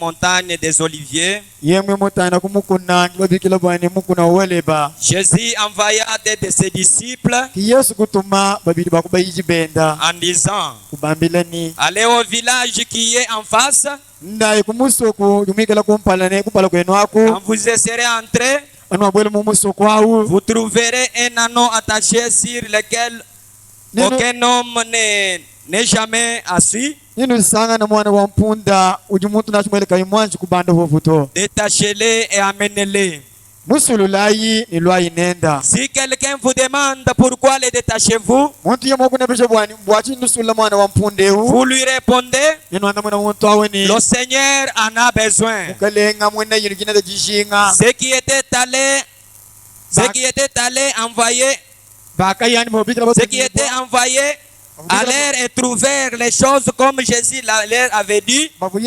montagne des Oliviers, Jésus envoya des de ses disciples en disant, allez au village qui est en face, quand vous y serez entrés, vous trouverez un anneau attaché sur lequel aucun homme n'est jamais assis. Détachez-les et amenez-les. Si quelqu'un vous demande pourquoi les détachez-vous, vous lui répondez, le Seigneur en a besoin. Ceux qui étaient envoyés allèrent et trouvèrent les choses comme Jésus leur avait dit. Comme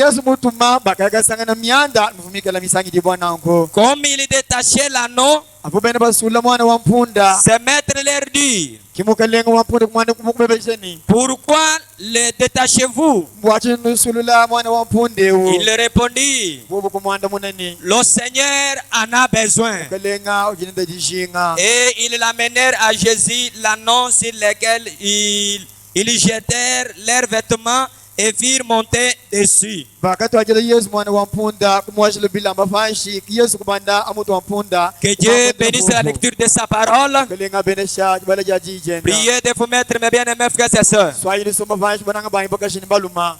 il détachait l'anneau, ses maîtres leur dirent, pourquoi les détachez-vous? Il répondit, le Seigneur en a besoin. Et ils l'amenèrent à Jésus l'anneau sur lequel ils jetèrent leurs vêtements et firent monter dessus. Que Dieu bénisse la lecture de sa parole. Priez de vous mettre, mes bien-aimés frères et sœurs.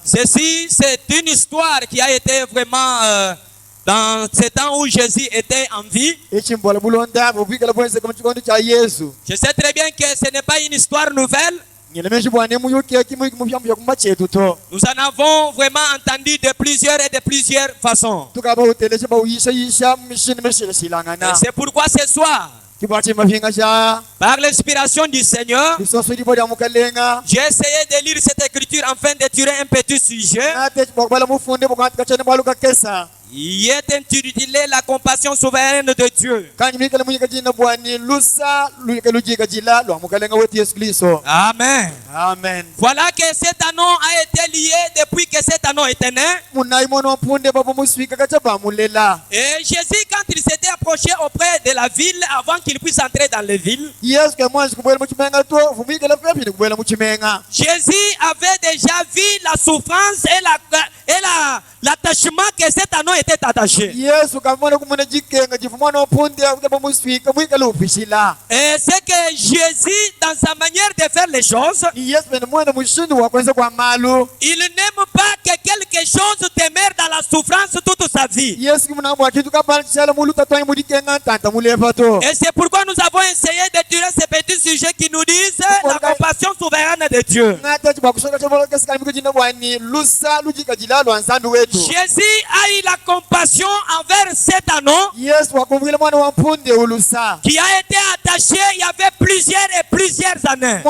Ceci, c'est une histoire qui a été vraiment dans ce temps où Jésus était en vie. Je sais très bien que ce n'est pas une histoire nouvelle. Nous en avons vraiment entendu de plusieurs façons. Et c'est pourquoi ce soir, par l'inspiration du Seigneur, j'ai essayé de lire cette écriture afin de tirer un petit sujet. Il est intitulé La compassion souveraine de Dieu. Amen. Amen. Voilà que cet anneau a été lié depuis que cet anneau était né. Et Jésus, quand il s'était approché auprès de la ville, avant qu'il puisse entrer dans la ville, Jésus avait déjà vu la souffrance et l'attachement que cet anneau était attaché. Et c'est que Jésus, dans sa manière de faire les choses, il n'aime pas que quelque chose demeure dans la souffrance toute sa vie. Et c'est pourquoi nous avons essayé de tirer ces petits sujets qui nous disent la compassion souveraine de Dieu. Jésus a eu la compassion envers cet anneau qui a été attaché il y avait plusieurs années.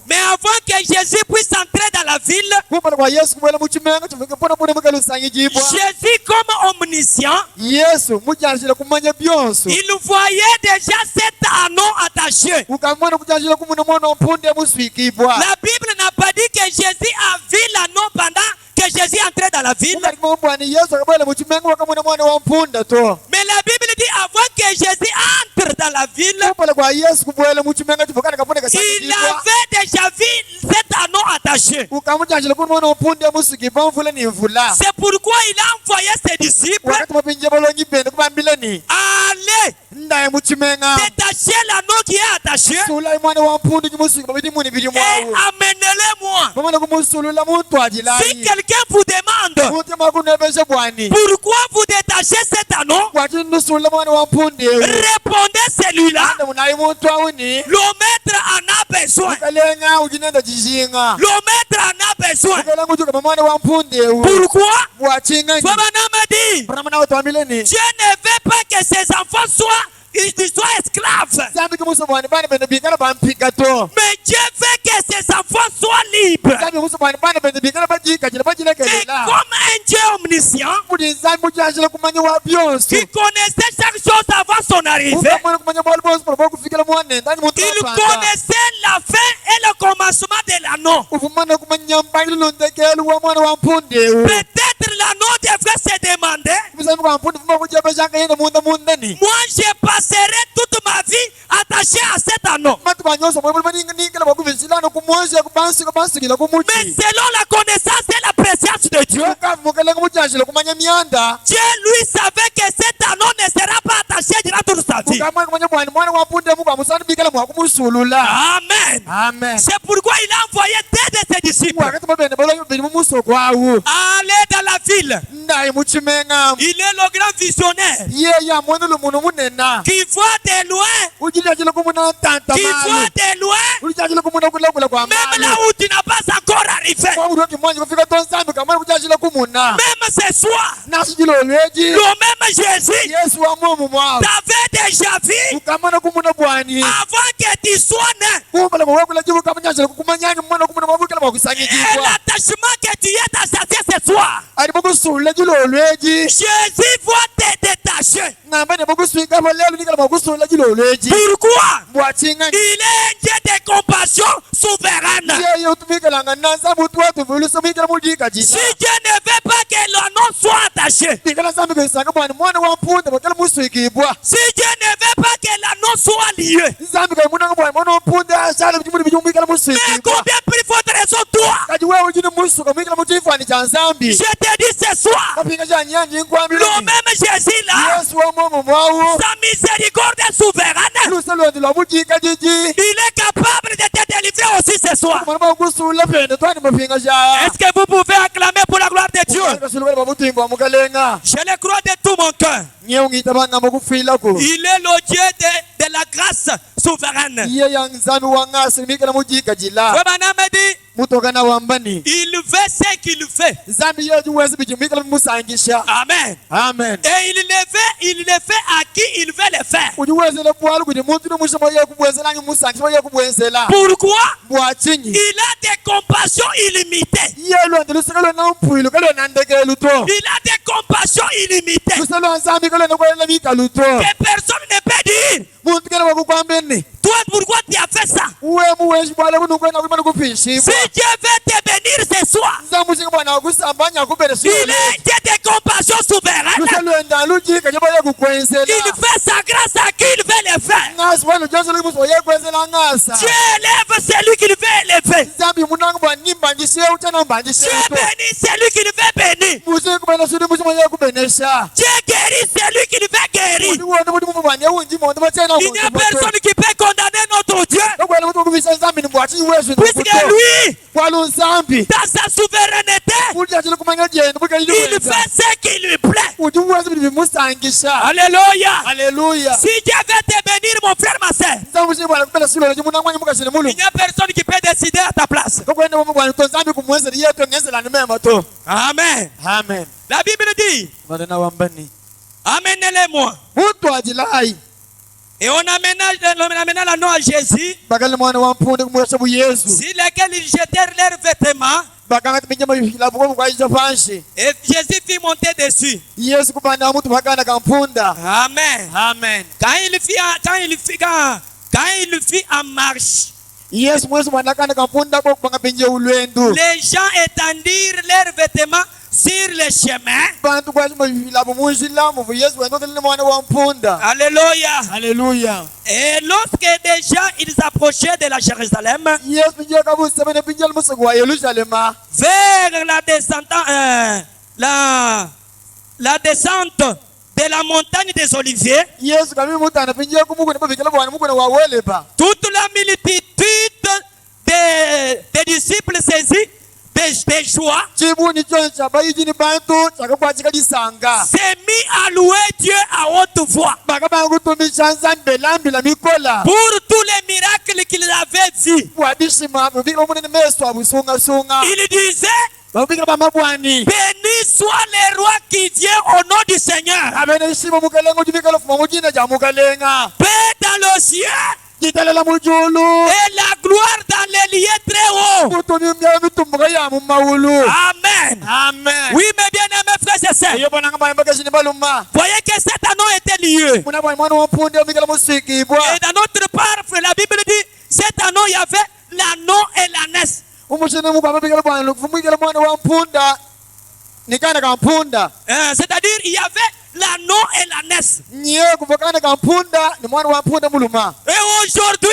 Mais avant que Jésus puisse entrer dans la ville, Jésus, comme omniscient, il voyait déjà cet anneau attaché. La Bible n'a pas dit que Jésus a vu l'anneau pendant que Jésus entrait dans la ville. Mais la Bible dit avant que Jésus entre dans la ville, il avait déjà vu cet anneau attaché. C'est pourquoi il a envoyé ses disciples. Allez, détachez l'anneau qui est attaché et amenez-le-moi. Si quelqu'un vous demande pourquoi vous détachez cet anneau, répondez celui-là. Le maître en a besoin. Le maître en a besoin. Pourquoi? Dieu ne veut pas que ses enfants soient qu'ils soient esclaves. zambi kumusomwani bana bende bikala bampikato Mais Dieu veut que ses enfants soient libres. zambi kumusomwani bana bende bikala bajikajira Et bajilekelela comme un Dieu omniscient, buli zambi mujajile kumanya wa byonso qui connaissait chaque chose avant son arrivée, ukamwana kumanya bwali bwonso pala kufikira mwanendani muntu il apanda connaissait la fin et le commencement de l'anneau. uvumana kumanya mbangile lontekelu wa mwana wa mpundewu Peut-être l'anneau devrait se demander, muzambi kwa mpunde vuma kujaba shanga yenda munda mundani moi je passerai toute ma vie attaché à cet anneau. matu banyoso mwebuli maningala bakuvisilana kumwonja kubansikila Mais kumuchi selon la connaissance et la présence de Dieu, ukavumukela kumujajile kumanya myanda Dieu lui savait que cet anneau ne sera pas attaché durant toute sa vie. ukamwana kumanya bwani mwana wa mpunde muku amusana bikala mwakumusulula Amen. amen C'est pourquoi il a envoyé deux de ses disciples wakati mabene balo bili mumuso kwawu aller dans la ville. ndayi muchimeng'amu Il est le grand visionnaire yeye amwene lumuntu munena qui voit de loin, ujijajile kumuna tanta qui malu voit de loin, ulijajile kumuna kulakula kwa même là malu où tu n'as pas encore arrivé. kwa buli wakimwanje kufika tonsambi kamwana kujajile kumuna Même ce soir, nasijile olweji le même Jésus yesu wamumu mwawu t'avait déjà vu ukamwana kumuna bwani avant que tu sois né. kumbala kwawekula jibu kamanyajile kukumanyani mwana kumuna mwabukala Et mwakusanyijibwa l'attachement que tu es d'assasier ce soir, ali bokusulula jile olweji Jésus va te détacher. ng'amba ne bokuswikabo lelo nikala mwakusulula jile olweji Pourquoi? mbwaching'ani Il est un Dieu de compassion souveraine. yeye utumikelanga nansambi utwatuvulusa mwikala mudika Si jina Dieu ne veut pas que l'anneau soit attaché, bikala sambi kuisanga bwani mwana wa mpunde bakala muswikibwa si Dieu ne veut pas que l'anneau soit lié, nzambi kaimunanga bwani mwana wa mpunde ashala bichimuli bichumwikala mais muswikibwa combien plus faute raison toi? kati wewe jini musuka mwikala muchifani cha nzambi Je te dis ce soir, kapinga cha nyanji le nkwambiloni même Jésus là, yesu wamomo mwawu sa miséricorde souveraine, lusa lwendi lwa mujika jiji il est capable de te délivrer aussi ce soir. mwana bakusula pende twani mapinga cha Est-ce que vous pouvez acclamer pour la gloire de Dieu? kasulukala bamutimbo wamukalenga Je le crois de tout mon cœur. nye ungita bangamba kufilako Il est le Dieu de la grâce souveraine. iye ya nzambi wang'asi mikala mujika jila Frère Branham dit, mutokana wambani il fait ce qu'il fait. nzambi yeju wesi bichumikala musangisha Amen. amen Et il le fait à qui il veut le faire. ujiwezele bwalu kuti muntu nomusha moye kubwezelanyu musangisha moye kubwezela Pourquoi? bwachinyi Il a des compassions illimitées. iye lwende luseka lwena mpwilu kalwena ndekele luto Il a des compassions illimitées. lusa lwa nzambi kalwena kwelela mika luto Que personne ne peut dire, muntu kena wakukwambeni toi, pourquoi tu as fait ça? uwe muweshi bwala kunukwena kuimana Si kupishibwa Dieu veut te bénir ce soir, nzamushinga bwana wakusambanya akupele il est un Dieu de compassion lusa souveraine. lwenda lujika nyoboye kukwenzela Il fait sa grâce à qui il veut le faire. ng'asi wanu jonse lukimusi woye kwenzela ng'asa Dieu élève celui qu'il veut élever. nzambi munanga bwana nimbanjishe utana mbanjishe Dieu bénit celui qu'il veut bénir. musi kubena sudi musi moye kubenesha Dieu guérit celui qu'il veut guérir. muti wona muti mumu bwana yewunji mondo batena Il n'y a personne qui peut condamner notre Dieu, okwela muti ukubisa nzambi ni mbwachi wesu puisque lui, kwalu nzambi dans sa souveraineté, muti achile kumanya jenda muti il fait ce qui lui plaît. muti wesu biti bimusangisha Alléluia. haleluya Si Dieu veut te bénir, mon frère, ma soeur, nzambi shi bwana kupela silo leji munangwanyi mukashile mulu il n'y a personne qui peut décider à ta place. kokwenda mumu bwana to nzambi kumwenzela yetu ngenzela ni mema to Amen. amen La Bible dit, badana wambani amenez-les-moi. mutu ajilai Et on amena l'anneau à Jésus, bakali mwana wa mpunde kumwesha bu yesu sur lequel ils jetèrent leurs vêtements, bakangati mijama hilabu kwa kwaisha panshi et Jésus fit monter dessus. yesu kupanda mutu bakana kampunda Amen. amen Quand il fit en marche, yesu mwesu mwana kana kampunda kwa kupanga pinje ulwendu les gens étendirent leurs vêtements sur le chemin. bantu kwashima hilabu munjilamu vu yesu wendokele mwana wa mpunda Alléluia. haleluya Et lorsque déjà ils approchaient de la Jérusalem, yesu pinje kabusebene pinje musuku wa yerusalema vers la descente de la montagne des Oliviers, yesu kami mutana pinje kumukune bavikela bwana mukune wa welepa toute la multitude des disciples saisis de joie, chibuni choncha bayijini bantu chakakwachika disanga s'est mis à louer Dieu à haute voix bakabanga kutumisha nzambe lambila mikola pour tous les miracles qu'il avait vus. wadishima bubikira munene meso abusunga Il disait, babikira bamabwani béni soit le roi qui vient au nom du Seigneur. abene shima mukalenga jibikala fuma mujina ja mukalenga Paix dans le ciel jitalela mujulu et la gloire dans les lieux très hauts. kutumimya mitumbuka ya mumawulu Amen. amen Oui, mes bien-aimés frères et sœurs, iyo bona ngamba mbakashini baluma voyez que cet anneau était lieu. muna bwa mwana wampunde omikala musikibwa Et dans notre part, la Bible dit, cet anneau, il y avait l'anneau et l'ânesse. umushini mubamba bikala bwana lukufumikala mwana wampunda nikana kampunda C'est-à-dire, il y avait l'anneau et l'ânesse. nye kuvakana kampunda ni mwana wampunda muluma Et aujourd'hui,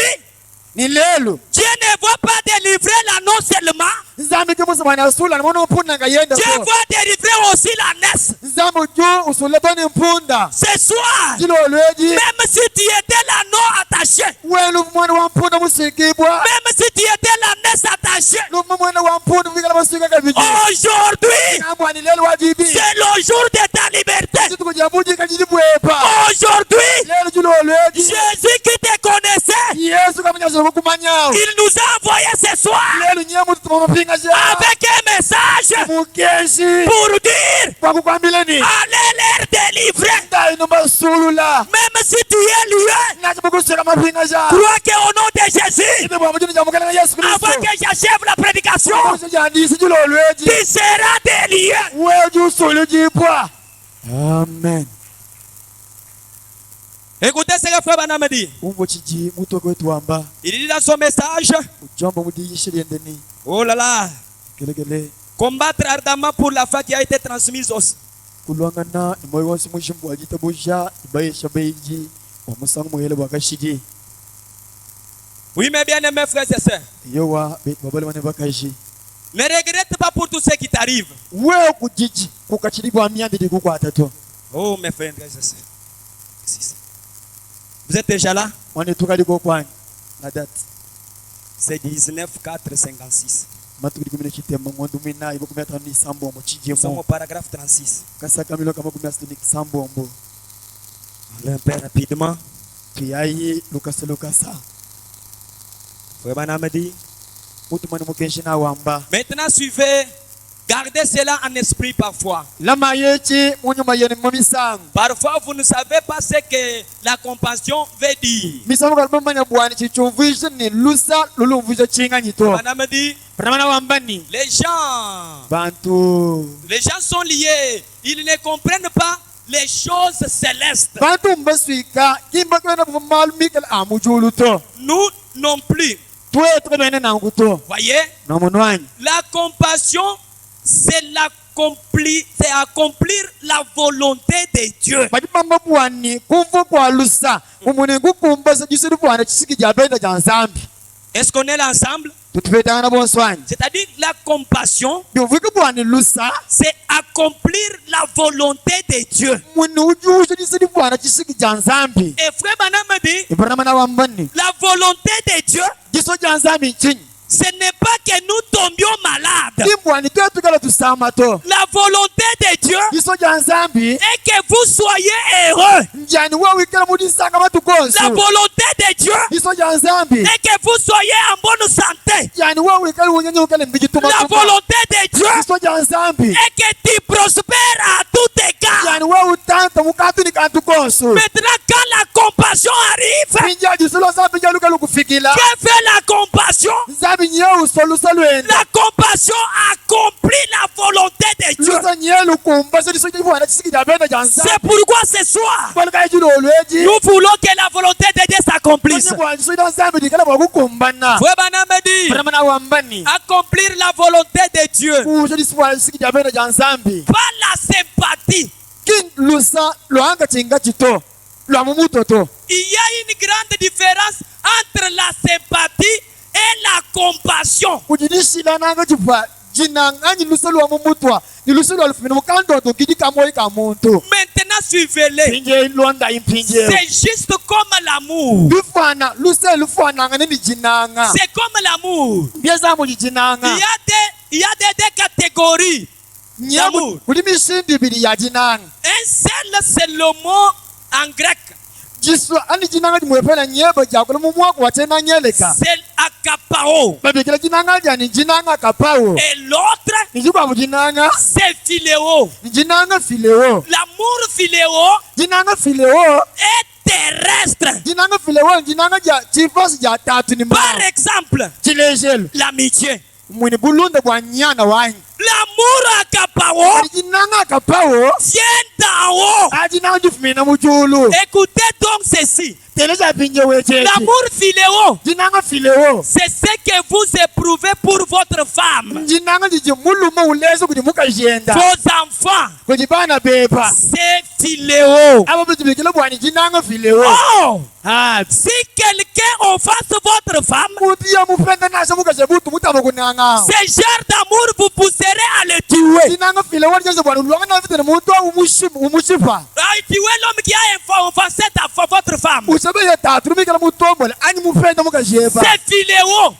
ni lelu Dieu ne va pas délivrer l'anneau seulement. nzambi kimusa mwana asula ni mwana wampunda ngayenda Dieu so va délivrer aussi l'ânesse. nzambi ju usule toni mpunda Ce soir, jilo lweji même si tu étais l'anneau attaché, welu mwana wampunda musikibwa même si tu étais l'ânesse attaché, luma mwana wampunda vikala musika kabiji aujourd'hui, ngambwa ni lelu wajibi c'est le jour de ta liberté. chitukujabuji kajili bwepa Aujourd'hui, lelu jilo lweji Jésus qui te connaissait, yesu kamanyasa kukumanyawo il nous a envoyé ce soir lelu nye mutu tumamapinga ja avec un message mukenshi pour dire, kwakukwambileni allez les délivrer. ndaino masulula Même si tu es lié, nachimukuseka mapinga ja crois qu'au nom de Jésus, ine bwa mujini jamukalenga yesu avant kristo que j'achève la prédication, kusa jandisi jilo lweji tu seras délié. weji usulu jipwa amen Écoutez ce que frère Branham dit. umvo chiji mutoke wetu wamba Il dit dans son message, ujambo mudiyishiliendeni oh là là, gelegele combattre ardemment pour la foi qui a été transmise aussi. kulwangana imoyo wonse mushimbu wajita busha ibayesha beiji wamusanga muhele bwakashiji Oui, mes bien-aimés frères et sœurs, yowa babale bane bakaji ne regrette pas pour tout ce qui t'arrive. wewe kujiji kukachili bwa myandi dikukwata to Oh, mes frères et sœurs. Vous êtes déjà là? mwane tukaliko kwani na date C'est 19 4 56. matukili kumine chitemba ngondu mina ibo kumeta ni sambombo Nous sommes chijemo au paragraphe 36. kasaka milo kama kumya stini sambombo Allons un peu rapidement. tuyayi lukasa Frère Branham dit. mutu mwane mukenshi na wamba Maintenant, suivez. Gardez cela en esprit parfois. lama yechi munyuma yeni mumisango Parfois, vous ne savez pas ce que la compassion veut dire. misango kalima manya bwani chichumvishe ni lusa lulumvishe chinga nyito Branham dit, pramana wambani les gens sont liés. Ils ne comprennent pas les choses célestes. bantu mbaswika kimba kwena bumalu mikal amujulu to Nous non plus. twetre bene nangu to Voyez, no munwanyi la compassion, c'est accomplir la volonté de Dieu. bajimamba bwani kumva kwa lusa umune ngukumbasa jisiri bwana chisiki jabenda janzambi Est-ce qu'on est là ensemble? tutupetana bonswanyi C'est-à-dire la compassion, byuvika bwani lusa c'est accomplir la volonté de Dieu. mune ujushe jisiri bwana chisiki janzambi Et frère Branham dit, iparamana wambani la volonté de Dieu, jiso janzambi chinyi ce n'est pas que nous tombions malades. imbwani twetukala tusama to La volonté de Dieu jiso janzambi est que vous soyez heureux. njani wawikala mudisanga matukonso La volonté de Dieu jiso janzambi est que vous soyez en bonne santé. njani wawikala unyanyukale mbijituma La volonté de Dieu jiso janzambi est que tu prospères à tout égard. njani wawutanta mukatuni kantu konso Maintenant, quand la compassion arrive, pinja jisolo zambi njalukala ukufikila que fait la compassion? zambi nyewusolusa lwenda La compassion accomplit la volonté de Dieu. lusa nyelukumba jiso jibwana chisiki jabenda janzambi C'est pourquoi ce soir, balikaye jilo olweji nous voulons que la volonté de Dieu s'accomplisse. bwana jiso janzambi dikala bwakukumbana Frère Branham dit, paramana wambani accomplir la volonté de Dieu. kusho jisibwana chisiki jabenda janzambi Pas la sympathie. kin lusa lwanga chinga chito lwa mumutoto Il y a une grande différence entre la sympathie et la compassion. kujidishilananga chibwa jinanga ni luso lwa mumutwa ni luso lwa lufumina mukandondo kidi kamoyi ka muntu Maintenant, suivez-les. pinje londa impinje C'est juste comme l'amour. lufana luse lufananga ni jinanga C'est comme l'amour. byeza mu jinanga Il y a des catégories d'amour. kuli mishindi ibiri ya jinanga Un seul, c'est le mot en grec. jiswa ani jinanga jimwepela nyebo jakula mumwako watena nyeleka C'est akapao. babikira jinanga jani jinanga kapao Et l'autre, nijikwa mu jinanga c'est philéo. jinanga fileo L'amour philéo jinanga fileo est terrestre. jinanga fileo jinanga ja chifasi ja tatu ni Par mbao exemple, chilejelo l'amitié. mwini bulunde bwa nyana wanyi L'amour akapao jinanga kapao vient d'en haut. ajinanga jifumina mujulu Écoutez donc ceci. teleja pinje wechechi L'amour philéo, jinanga fileo c'est ce que vous éprouvez pour votre femme, jinanga jiji muluma ulezo kuti mukajenda vos enfants. kuti bana bepa C'est philéo. abo bijibikile bwani jinanga fileo Oh! Si quelqu'un offense votre femme, kuti ya mupenda nasa mukaje butu mutabo kunanga ce genre d'amour vous pousserez à le tuer. jinanga fileo wajenze bwani ulwanga na vitene muntu umushipa Tuer l'homme qui a offensé votre femme. usabe ye tatu rumikala mutombola ani mupenda mukajepa C'est philéo.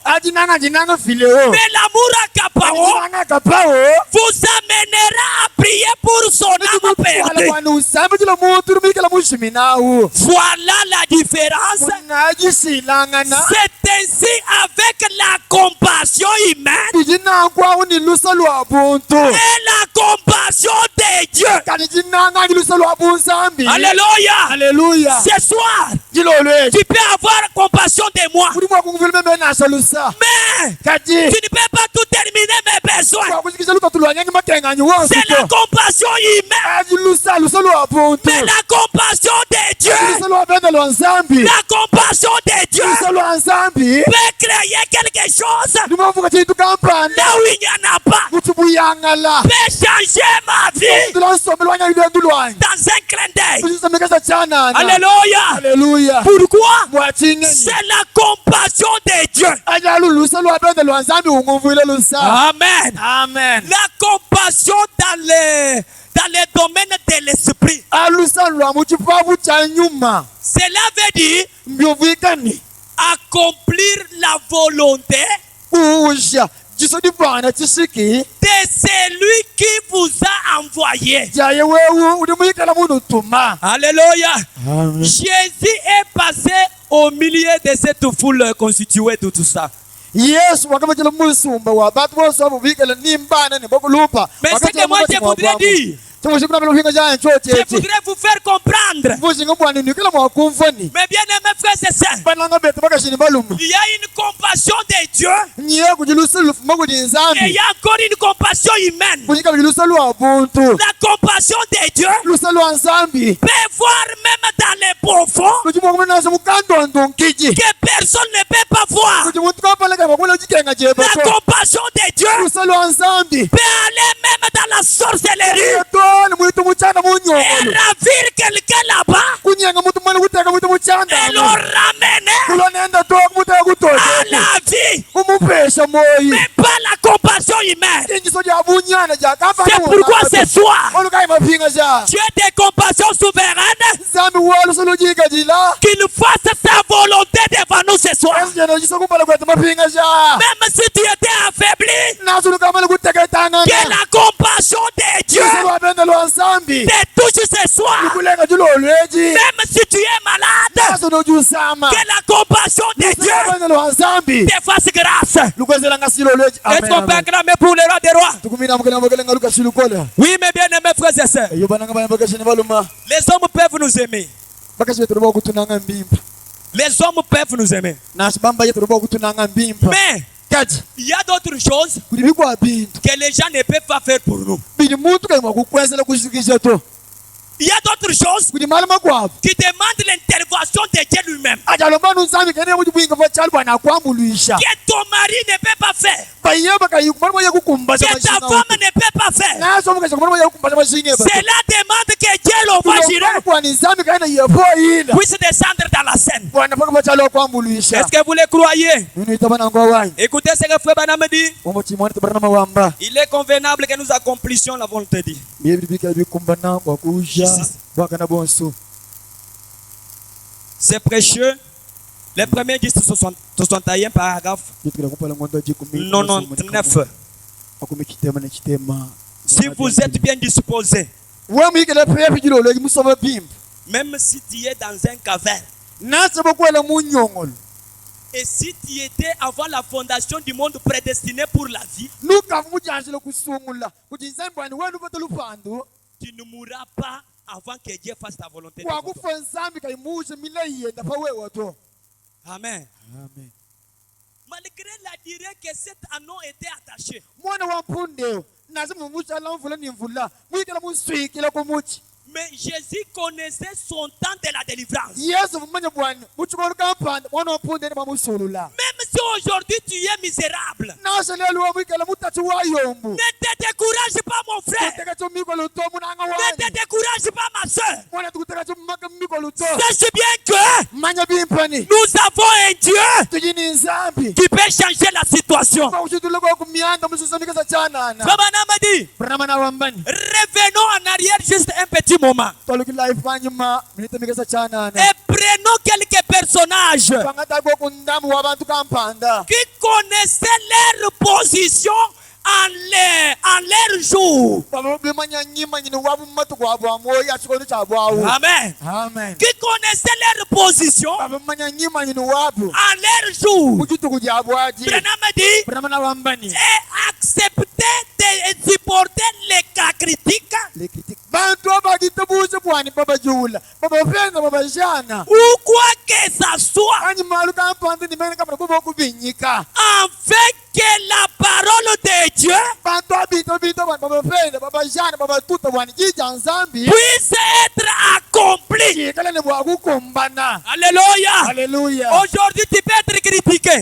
jinanga fileo Mais l'amour akapao jinanga kapao vous amènera à prier pour son âme perdue. bwani usambe jilo muntu rumikala mushiminawu Voilà la différence. najisilangana C'est ainsi avec la compassion humaine jinangwawu ni luso lwa buntu et la compassion de Dieu. kani jinanga ni luso lwa bunsambi Alléluia. haleluya Ce soir, jilolwe tu peux avoir compassion de moi. kuli mwakunguvile meme nasa lusa Mais kati tu ne peux pas tout terminer mes besoins. kwakusikisa lukatulwanyanyi makenganyi wonsi C'est la compassion humaine. ajilusa luso lwa buntu Mais la compassion de Dieu, luso lwa bende lwa nsambi la compassion de Dieu luso lwa nsambi peut créer quelque chose limavuka chintu kampanda là où il n'y en a pas. kuti buyangala Peut changer ma vie tulasombe lwanyanyi lwendu lwanyi dans un clin d'œil. tusisamikasa chanana Alléluia. haleluya Pourquoi? mwachingenyi C'est la compassion de Dieu. ajalu luso lwa bende lwa nsambi unguvile lusa Amen. amen La compassion dans les domaines de l'esprit. alusa lwa muchipavu cha nyuma Cela veut dire mbyovuikani accomplir la volonté kuusha chiso divana chishiki de celui qui vous a envoyé. jaye wewu uli muikala munu tuma Alléluia. Jésus est passé au milieu de cette foule constituée de tout ça. yesu wakamachela musumba wa batu bose abo bikala nimbana nibokulupa Mais ce que moi je voudrais dire, je voudrais vous faire comprendre. Mais bien aimé frères et sœurs, il y a une compassion de Dieu et il y a encore une compassion humaine. La compassion de Dieu peut voir même dans les profonds que personne ne peut pas voir. La compassion de Dieu peut aller même dans la sorcellerie et ravir quelqu'un là-bas et le ramener à la vie, mais pas la compassion humaine. C'est pourquoi ce soir, Dieu de compassion souveraine, qu'il fasse sa volonté devant nous ce soir. Même si tu étais affaibli, que la compassion de Dieu te touche ce soir. Même si tu es malade, que la compassion de Dieu te fasse grâce. Est-ce qu'on peut acclamer pour le roi des rois? Oui, mes bien-aimés frères et sœurs, les hommes peuvent nous aimer. Les hommes peuvent nous aimer. Mais il y a d'autres choses que les gens ne peuvent pas faire pour nous. Il y a d'autres choses qui demandent l'intervention de Dieu lui-même. Que ton mari ne peut pas faire. Que ta femme ne peut pas faire. Cela demande que Dieu l'envoie Jireh puisse descendre dans la scène. Est-ce que vous le croyez? Écoutez ce que Frère Branham dit. Il est convenable que nous accomplissions la volonté de Dieu. C'est précieux. Les premiers 10 61 paragraphe 99. Si vous êtes bien disposé, même si tu es dans un caverne, et si tu étais avant la fondation du monde prédestiné pour la vie, tu ne mourras pas avant que Dieu fasse ta volonté. Amen. Malgré la durée que cet anneau était attaché, mais Jésus connaissait son temps de la délivrance. Même si aujourd'hui tu es misérable, ne te décourage pas, mon frère. Ne te décourage pas, ma soeur. Sache bien que nous avons un Dieu qui peut changer la situation. Revenons en arrière juste un petit moment. Et prenons quelques personnages qui connaissaient leur position en leur jour. Amen. Qui connaissaient leur position en leur jour. Branham dit, et accepter de supporter les cas critiques. Ou quoi que ça soit, afin que la parole de Dieu puisse être accomplie. Alléluia. Aujourd'hui tu peux être critiqué.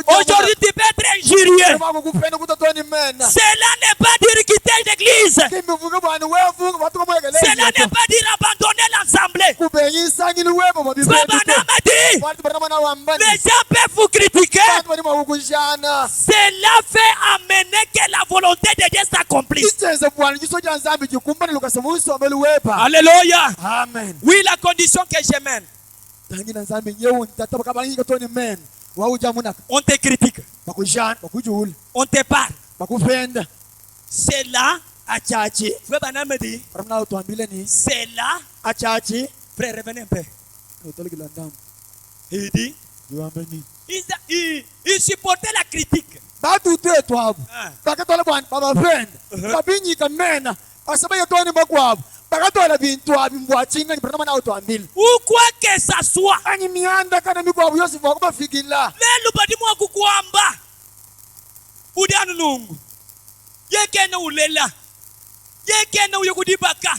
Aujourd'hui tu peux être injurié. Cela n'est pas dire quitter l'église. Cela n'est pas dire abandonner l'assemblée. Frère Branham dit, les gens peuvent vous critiquer. Cela fait amener que la volonté de Dieu s'accomplisse. Alléluia. Amen. Oui, la condition que je mène. On te critique. On te parle. C'est là. Frère Branham dit, c'est là. Frère, revenez un peu. Il dit, il supportait la critique. Ou quoi que ça soit. Lelo badimwa kukuamba. Udianu nungu. Yekene ulela. Yekene uyukudibaka.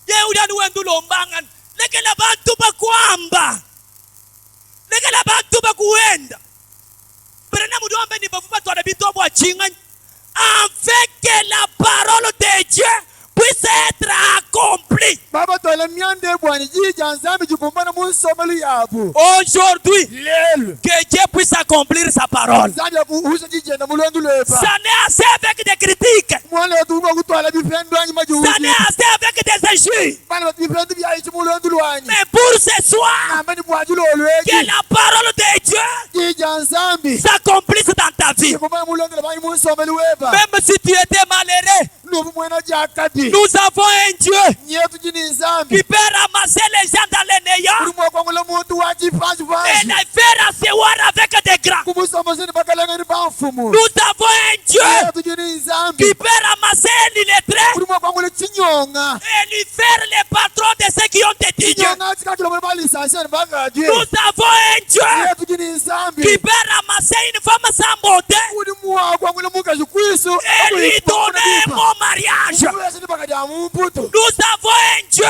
Ye udianu wendu lombangan. Lekela bantu bakuamba. Lekela bantu bakuenda. Branham dombe ni bafupa toda bitobo achingan. Afin que la parole de Dieu puisse être accomplie. Aujourd'hui, que Dieu puisse accomplir sa parole. Ça n'est assez avec des critiques. Ça n'est assez avec des injures. Mais pour ce soir, que la parole de Dieu s'accomplisse dans ta vie. Même si tu étais malheureux, nous avons un Dieu qui peut ramasser les gens dans les néants et les faire asseoir avec des grands. Nous avons un Dieu qui peut ramasser l'illettré et lui faire les patrons de ceux qui ont été dignes. Nous avons un Dieu qui peut ramasser une femme sans beauté et lui donner un bon mariage. Nous avons un Dieu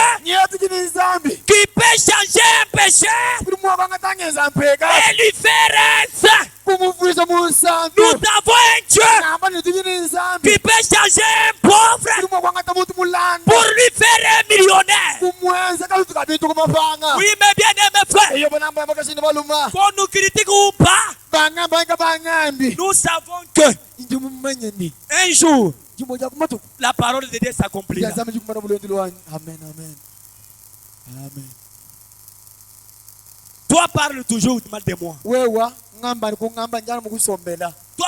qui peut changer un péché et lui faire un saint. Nous avons un Dieu qui peut changer un pauvre pour lui faire un millionnaire. Oui, mais bien aimé frère, qu'on nous critique ou pas, nous savons que un jour, la parole de Dieu s'accomplira. Amen, amen. Amen. Toi parle toujours du mal de moi. Wewa, Toi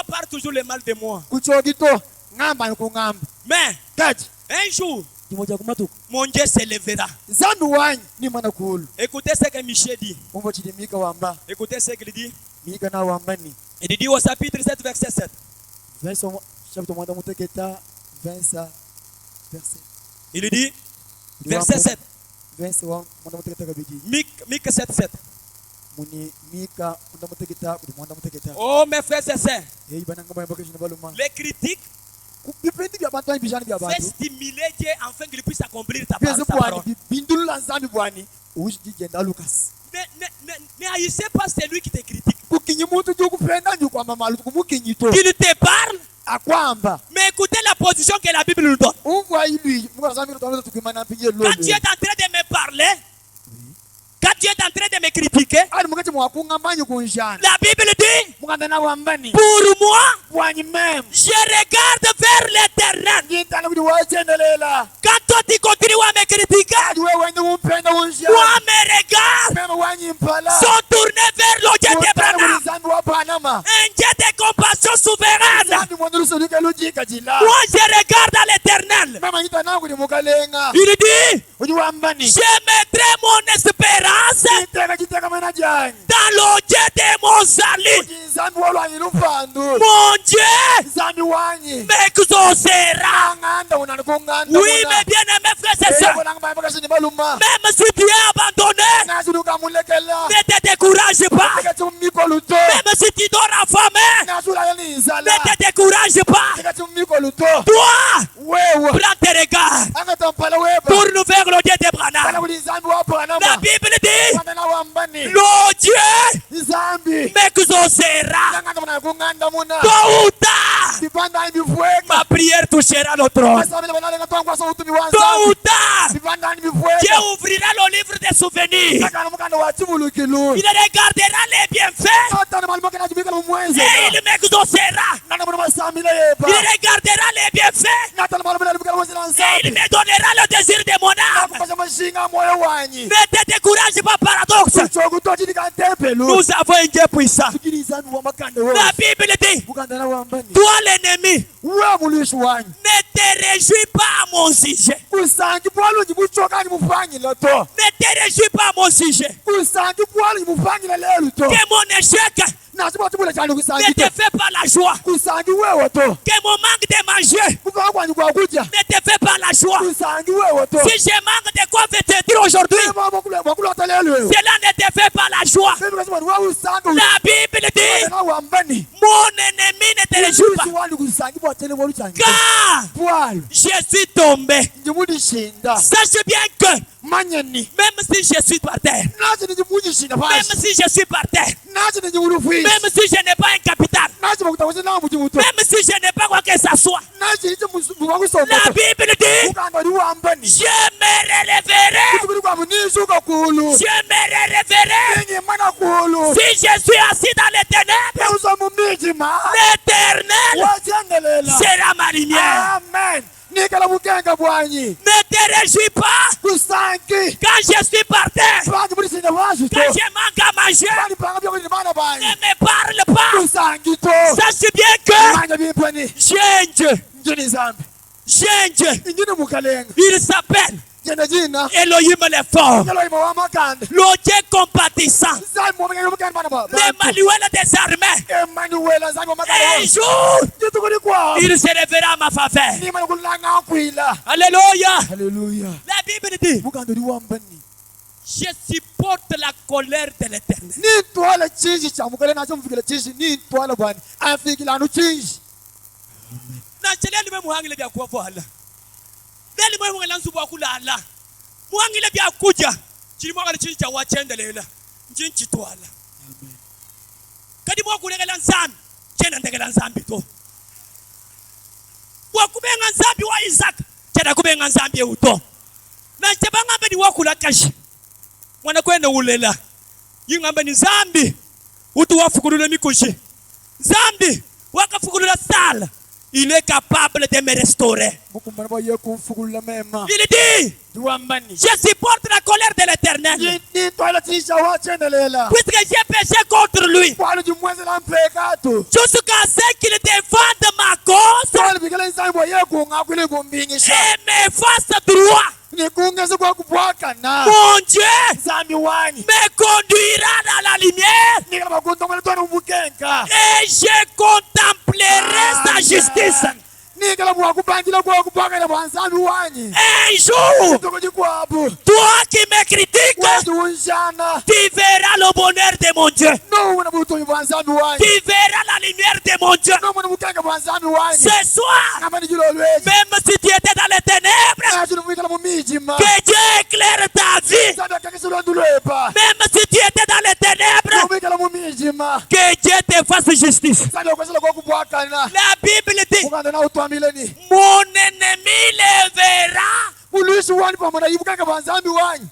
parle toujours le mal de moi. Mais un jour, mon Dieu s'élèvera. Écoutez ce que Michel dit. Écoutez ce qu'il dit. Il dit au chapitre 7, verset 7. Il dit, verset 7. Mic 7, 7. Oh mes frères et sœurs, les critiques fait stimuler Dieu afin qu'il puisse accomplir ta parole. Ne haïssez pas celui qui te critique. Qu'il te parle, mais écoutez la position que la Bible nous donne. Quand tu es en train de me parler, quand tu es en train de me critiquer, la Bible dit, pour moi, je regarde vers l'éternel. Quand toi tu continues à me critiquer, moi mes regards sont tournés vers le Dieu d'Abraham, un Dieu de compassion souveraine. Moi je regarde à l'éternel. Il dit, je mettrai mon espérance dans le Dieu de mon salut. Mon Dieu m'exaucera. Oui, mes bien-aimés frères et sœurs, même si tu es abandonné, ne te décourage pas. Même si tu dors affamé, ne te décourage pas. Toi, prends tes regards pour nous faire le Dieu d'Abraham. La Bible dit, le Dieu m'exaucera. Tôt ou tard, ma prière touchera le trône. Tôt ou tard, Dieu ouvrira le livre des souvenirs. Il regardera les bienfaits et il m'exaucera. Il regardera les bienfaits et il me donnera le désir de mon âme. Ne te décourage pas, paradoxe. Nous avons un Dieu puissant. La Bible dit, toi l'ennemi, ne te réjouis pas à mon sujet. Ne te réjouis pas à mon sujet. Que mon échec ne te fait pas la joie. Que mon manque de manger ne te fait pas la joie. Si je manque de quoi vêtir aujourd'hui, cela ne te fait pas la joie. La Bible dit, mon ennemi ne te réjouit pas, car je suis tombé. Sache bien que même si je suis par terre, même si je suis par terre, même si je n'ai pas un capital, même si je n'ai pas quoi que ce soit, la Bible dit, je me relèverai. Je me relèverai. Si je suis assis dans les ténèbres, l'éternel sera ma lumière. Amen. Ne te réjouis pas quand je suis par terre, quand je manque à manger. Ne me parle pas. Sache bien que j'ai un Dieu. J'ai un Dieu. Il s'appelle Elohim le fort, le Dieu compatissant, l'Emmanuel des armées. Un jour, il se révélera à ma faveur. Alléluia. La Bible dit, je supporte la colère de l'Éternel. Deli mwe mwe lansu bwa kulala. Mwangile bya kuja. Chili mwanga chili cha wachendelela. Njinchi twala. Amen. Kadi mwa kulegela nzambi. Chena ndegela nzambi to. Mwa kubenga nzambi wa Isaac. chada kubenga nzambi uto na chabanga mbe ni wakula kashi mwana kwenda ulela yingamba ni nzambi utu wafukulula mikushi nzambi wakafukulula sala. Il est capable de me restaurer. Il dit, je supporte la colère de l'Éternel. Puisque j'ai péché contre lui. Jusqu'à ce qu'il défende ma cause. Et me fasse droit. Mon Dieu me conduira dans la lumière et je contemplerai sa justice. Un jour, toi qui me critiques, tu verras le bonheur de mon Dieu. Tu verras la lumière de mon Dieu. Ce soir, même si tu étais dans les ténèbres, que Dieu éclaire ta vie. Même si tu étais dans les ténèbres, que Dieu te fasse justice. La Bible dit, mon ennemi le verra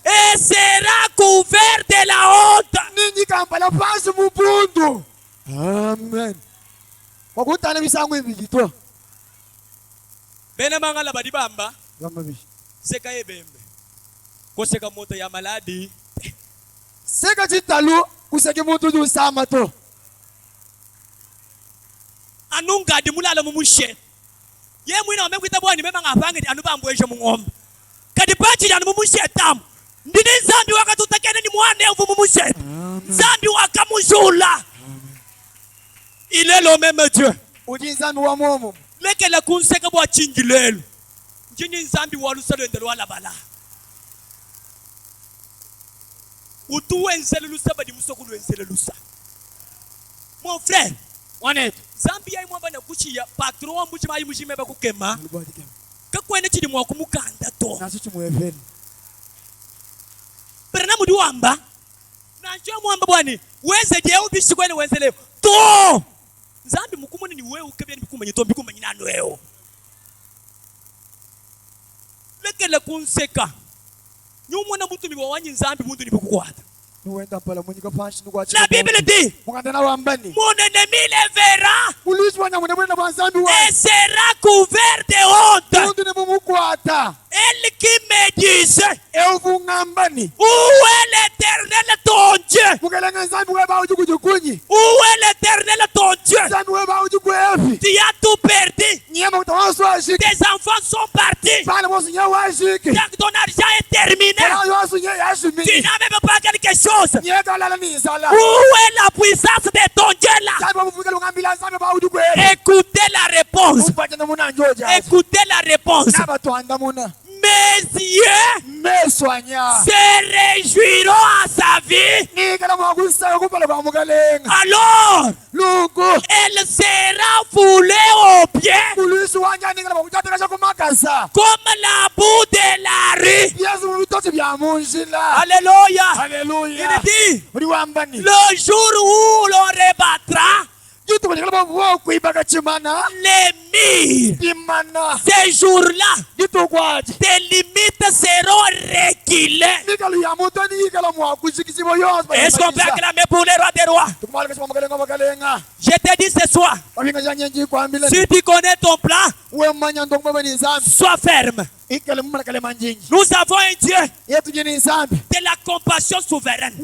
et sera couvert de la honte. Amen. Benamanga la badibamba. Seka ebembe. Koseka moto ya maladi. Seka chitalu kuseki moto du samato. Anunga di mulala mumushe. Ye mwina wamekuita bwani mema ngapange anubambweje mungombe. Kadi pachi ya mumushe tamu. Ndini zambi wakatutakene ni mwane uvu mumushe. Zambi wakamuzula. Il est le même Dieu. Leke la kunseka bwa chingilelo. Njini zambi walusalo endelo wala bala. Utuwe nzele lusa badi musokulu nzele lusa. Mon frère, Wanet. Zambi ya imwamba na kuchi ya patron wa mbuchi mayi mbuchi meba kukema. Kakwene chidi mwa kumukanda to. Nasi chumweveni. Perena mudi wamba. Na njua mwamba bwani. Weze jeu bishi kwene weze leo. To! Zambi mkumuni ni wewe ukebia ni mkumenye to mkumenye nanu wewe. Leke la kunseka. Nyumwana mtu miwa wanyi nzambi mtu ni bukukwata. La Bible dit, mon ennemi le verra et sera couvert de honte. Elle qui me disait, où est l'Éternel ton Dieu? Où est l'Éternel ton Dieu? Tu as tout perdu. Tes enfants sont partis. Ton argent est terminé. Tu n'as même pas quelque chose. Où est la puissance de ton Dieu là? Écoutez la réponse. Écoutez la réponse. Mes yeux se réjouiront à sa vie. Alors, elle sera foulée aux pieds comme la boue de la rue. Alléluia. Il dit, le jour où l'on rebattra les murs, ces jours-là, tes limites seront reculées. Est-ce qu'on peut acclamer pour les rois des rois? Je te dis ce soir, si tu connais ton plan, sois ferme. Nous avons un Dieu de la compassion souveraine.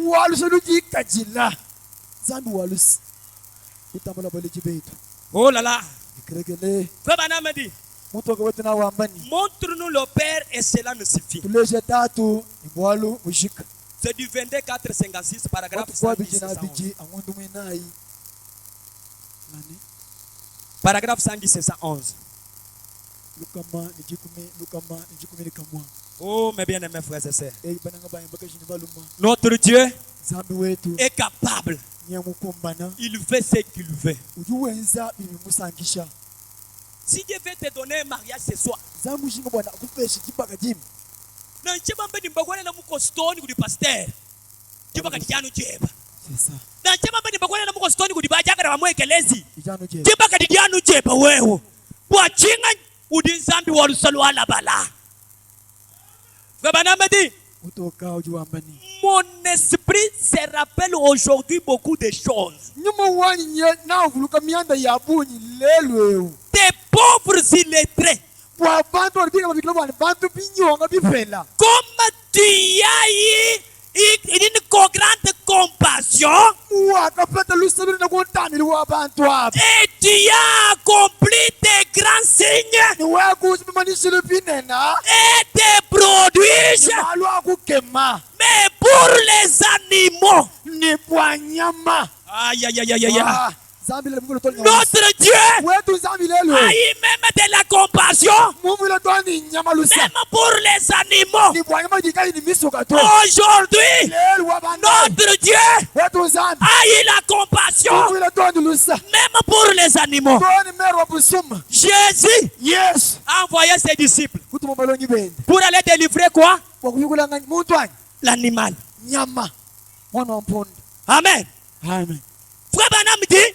Oh là là. Montre-nous le Père et cela nous suffit. C'est du 22:4-56, paragraphe 110. Paragraphe 110 et 111. Oh mes bien-aimés frères et sœurs, notre Dieu est capable. Il fait ce qu'il veut. Si Dieu veut te donner un mariage ce soir, ou d'une zambi ou solo à la bala. Mon esprit se rappelle aujourd'hui beaucoup de choses. Des pauvres illettrés. Comme tu as eu une grande compassion et tu as accompli des grands signes et des prodiges, mais pour les animaux, aïe aïe aïe aïe aïe, notre Dieu a eu même de la compassion, même pour les animaux. Aujourd'hui, notre Dieu a eu la compassion, même pour les animaux. Jésus a envoyé ses disciples pour aller délivrer quoi? L'animal. Amen. Frère Branham dit,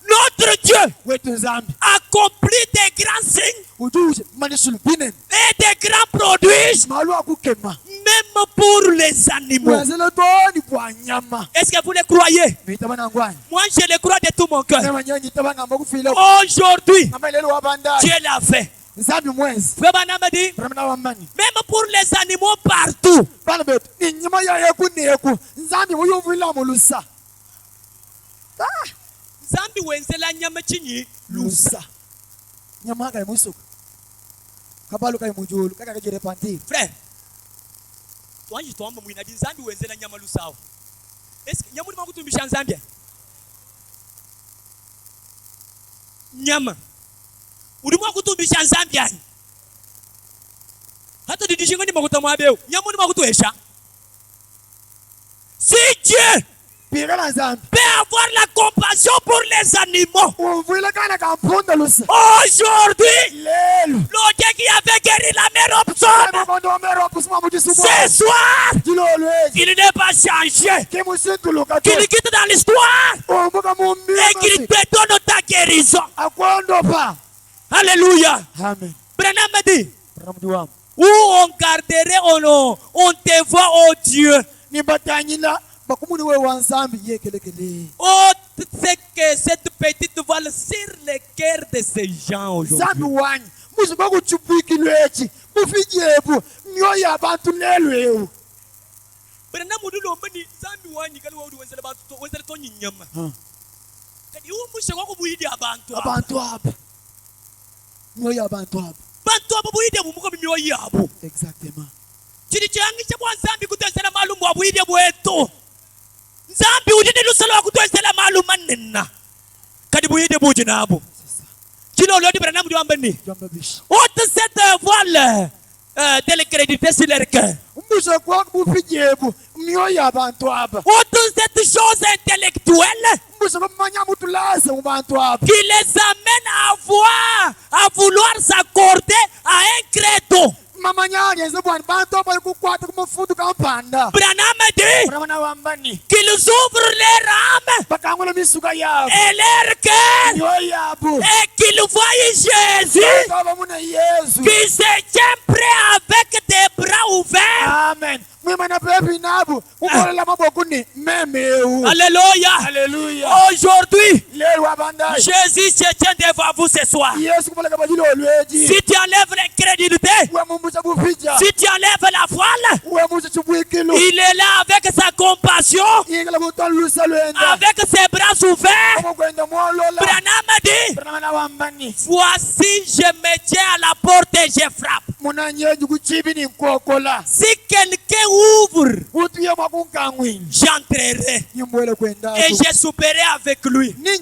notre Dieu accomplit des grands signes et des grands prodiges, même pour les animaux. Est-ce que vous le croyez? Moi, je le crois de tout mon cœur. Aujourd'hui, Dieu l'a fait. Frère Branham dit, même pour les animaux partout. Zambi wenzela nyama chinyi lusa. Frère, toi je tombe mwina di zambi wenzela nyama lusa. Est-ce que nyamuni makutumbisha Zambia? Nyama. Ulimwa kutumbisha Zambia. Hata didishingo ni makutamwa beo. Nyamuni makutuesha. Si Dieu peut avoir la compassion pour les animaux. Aujourd'hui, le Dieu qui avait guéri la mère Hobson, ce soir, il n'est pas changé. Qu'il quitte dans l'histoire et qu'il te donne ta guérison. Alléluia. Branham me dit, où on garderait, on te voit, oh Dieu. Oh, c'est que cette petite voile sur le cœur de ces gens aujourd'hui. Exactement. Zambi udini lusalo kutwesela maluma nina kadi buyide buji nabo kilo lodi Branham diwambani haute cette voile de le créditer sur leur cœur, haute cette chose intellectuelle qui les amène à vouloir s'accorder à un credo. Branham dit qu'ils ouvrent leur âme et leur cœur et qu'ils voient Jésus qui se tient prêt avec des bras ouverts. Amen. Alléluia. Aujourd'hui, Jésus se tient devant vous ce soir. Si tu enlèves l'incrédulité, si tu enlèves la voile, il est là avec sa compassion, avec ses bras ouverts. Branham dit, voici je me tiens à la porte et je frappe. Si quelqu'un ouvre, j'entrerai et je souperai avec lui. Il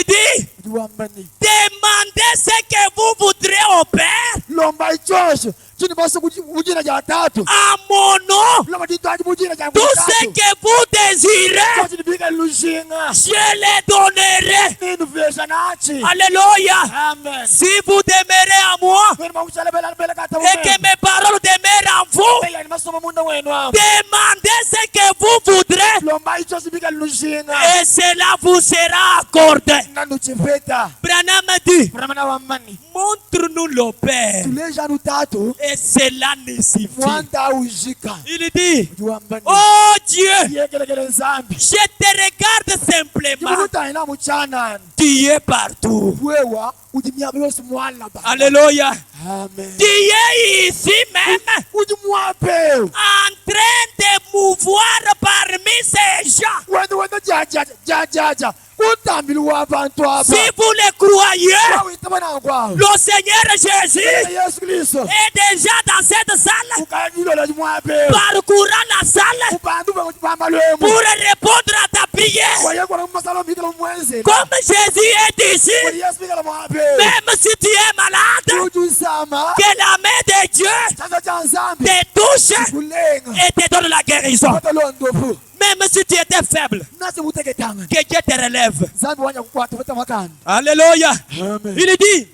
dit, demandez ce que vous voudrez au Père à mon nom. Tout ce que vous désirez, je les donnerai. Alléluia. Si vous demeurez à moi et que mes paroles demeurent en vous, demandez ce que vous voudrez et cela vous sera accordé. Branham a dit, Branham wambani. montre-nous le Père. Tuleja nutatu. Et cela nous suffit. Mwanda ujika. Il dit, Wambani. oh Dieu, Yekelekele nzambi. je te regarde simplement. Jibuta ina muchana. Tu es partout. Wewa udimia yose mwala ba. Alléluia. Amen. Tu es ici même Udimwape. en train de mouvoir parmi ces gens. Wenda jaja. Utambili wabantu aba. Si vous le croyez, Witabana kwa. le Seigneur Jésus Yesu Kristo. est déjà dans cette salle, Ukajilo la jumwape. parcourant la salle Ubandu ba lwemu. pour répondre à ta prière. Waye kwa masalo mikelo mwenze. Comme Jésus est ici, Yesu mikelo mwape. même si tu es malade, Ujusama. que la main de Dieu Sasa cha nzambi. te touche Kulenga. et te donne la guérison. Londo. Même si tu étais faible, Nasi muteke tanga. que Dieu te relève. Zambi wanya kukwata fata makani. Alléluia. Amen. Il dit,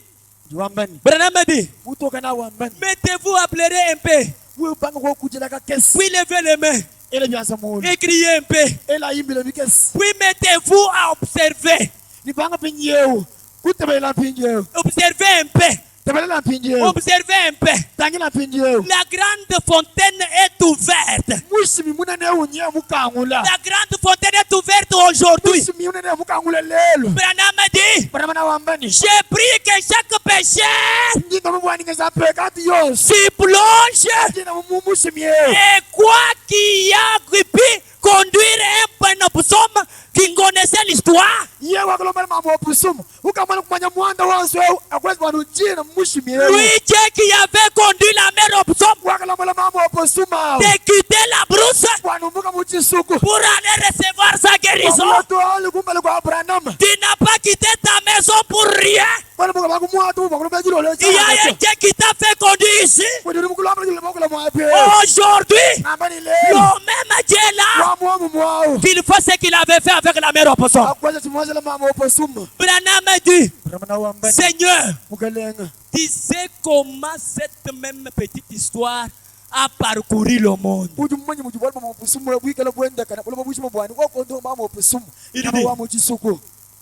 Wambani. Branham a dit, Utoka na wambani. mettez-vous à pleurer un peu, Wewe upanga kwa kujela ka kesi. puis levez les mains Ele byanza mulu. et criez un peu, Ela yimbile bikesi. puis mettez-vous à observer. Nipanga pinjeu. Kutabela pinjeu. Observez un peu, Tabela pinjeu. observez un peu. Tangina pinjeu. La grande fontaine est ouverte. Mushimi munene unye mukangula. La grande fontaine est ouverte aujourd'hui. Mushimi munene mukangula lelo. Branham a dit, Branham wambani. j'ai pris que chaque pécheur Ndino mubwani ngeza pekati yose. s'y plonge Ndino mushimi. et quoi qu'il y a pu conduire un bon psaume qui connaissait l'histoire. Ye wakalomba mambo opusumu. Ukamana kumanya mwanda wanso akwezi banu jina mushimi. Lui, Dieu qui avait conduit la mère au psaume Wakalomba mambo opusuma. de quitter la brousse Wanumuka muchisuku. pour aller recevoir sa guérison. Watu ali kumbele kwa Branham. Tu n'as pas quitté ta maison pour rien. Wanamuka bakumwatu bakulomba jilo lelo. Il y a un Dieu qui t'a fait conduire ici. Wadi mukulomba jilo bakula mwape. Aujourd'hui, Nambani le lelo. même Dieu là, Wamu mwao. qu'il fait ce qu'il avait fait avec la mère au psaume. Akwaza timwaza la mambo opusuma. Branham a dit, Branham wambani. Seigneur, Mukalenga. tu sais comment cette même petite histoire a parcouru le monde. Uju mmanyi mujibwali mambo opusuma bwikala bwenda kana kulomba bushima bwani wakondo mambo opusuma. Il Nabo dit, wa muchisuku.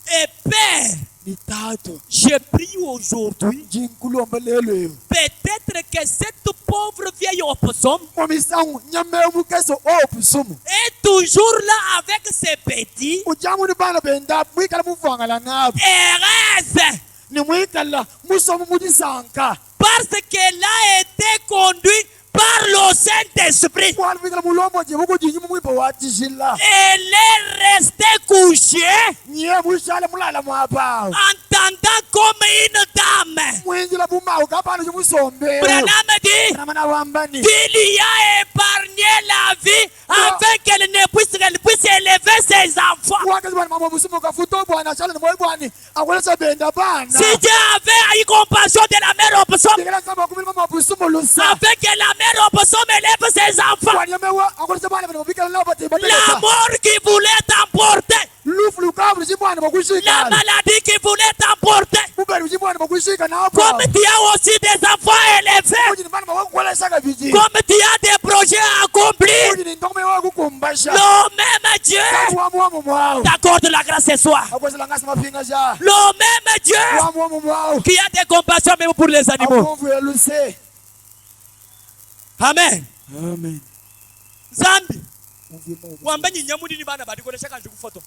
et Père, Nitato. je prie aujourd'hui, Jinkulomba lelo. peut-être que cette pauvre vieille au psaume Momisangu nyame mukeso opusuma. est toujours là avec ses petits Ujamu ni bana benda mwikala muvangala ngabo. et reste Ni mwikala musomu mujisanka. parce qu'elle a été conduite par le Saint-Esprit. Wali mwikala mulomo je muko jinyi mwipa watishila. Elle est restée couchée, Nye mushale mulala mwapa. entendant comme une dame. Mwinjila bumau kapano jumusombe. Branham dit, Ramana wambani. il y a épargné la vie afin qu'elle puisse élever ses enfants. Wakazi bwana mambo busumu kafuto bwana shala ni mwebwani. Akwelesa benda bana. Si Dieu avait eu compassion de la mère au psaume, Dikela samba kumili mambo busumu lusa. afin que la mère au psaume élève ses enfants, Wani yamewa akwelesa bwana bwana bikala lao bate bate. la mort qui voulait t'emporter, Lufu lukabru jibwana la bakushika. maladie qui voulait t'emporter, Ubelu jibwana bakushika na hapo. comme tu as aussi des enfants élevés, Ujini bana bakwelesa kabiji. comme tu as des projets à accomplir, Ujini ndome wa kukumbasha. le même Dieu Wamu mwao. t'accorde la grâce ce soir. Akwelesa langasi mapinga ja. Le même Dieu Wamu mwao. qui a des compassions même pour les animaux. Akonvu eluse. Amen. Amen. Zambi. Wambanyi nyamudi ni bana badi kolesha kanju kufoto.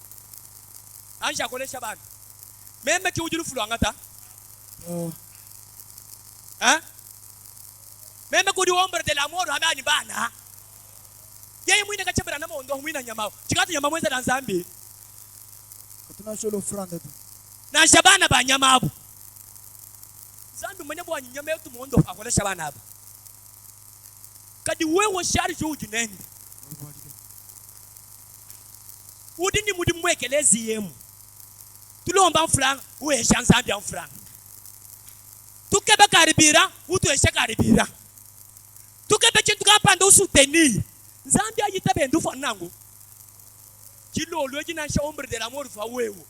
Anja kolesha bana. Meme ki ujiru fulu angata. Hein? Meme kudi ombre de l'amour hamani bana. Yeye mwina kachebera na mondo mwina nyamao. Chikatu nyama mwenza na Zambi. Katuna sholo franda tu. Na shabana ba nyamabu. Zambi mwenye bwa nyama yetu mondo akolesha bana aba. Kadi wewe shari jo ujinende. Udini mudi mwekelezi yemu. Tulomba mfranga, uesha Nzambi mfranga. Tukebe karibira, utuesha karibira. Tukebe chintu kapanda usuteni. Nzambi ayita bendu fanangu. Chilo lweji na sha ombre de l'amour fa wewe.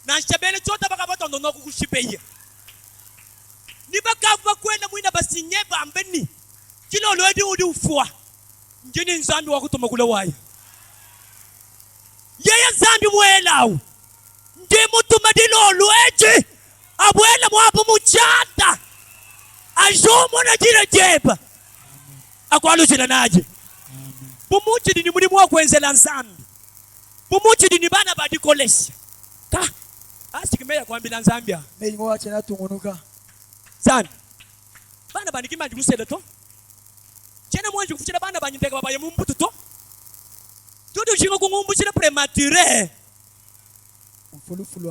Na shabele chota baka batondo no kukushipeya. Ni baka kwenda mwina basinye bambeni. Chilo lweji udi ufua. Njini Nzambi wakutuma kule waye. Yeye Nzambi mwelawu. Jimutuma dilo lueji. Abuela mwabu muchanda. Ajomo na jira jeba. Akwalu jina naji. Bumuchi dini muri mwa kwenzela nzambi. Bumuchi dini bana badi kolesi. Ka. Asikimeya kwambila nzambia. Meyi mwa chena tungunuka. Zani. Bana bani kima jibusele to. Chena mwanji kufuchila bana bani nteka babaye mumbutu to. Tudu jingo kungumbuchila premature.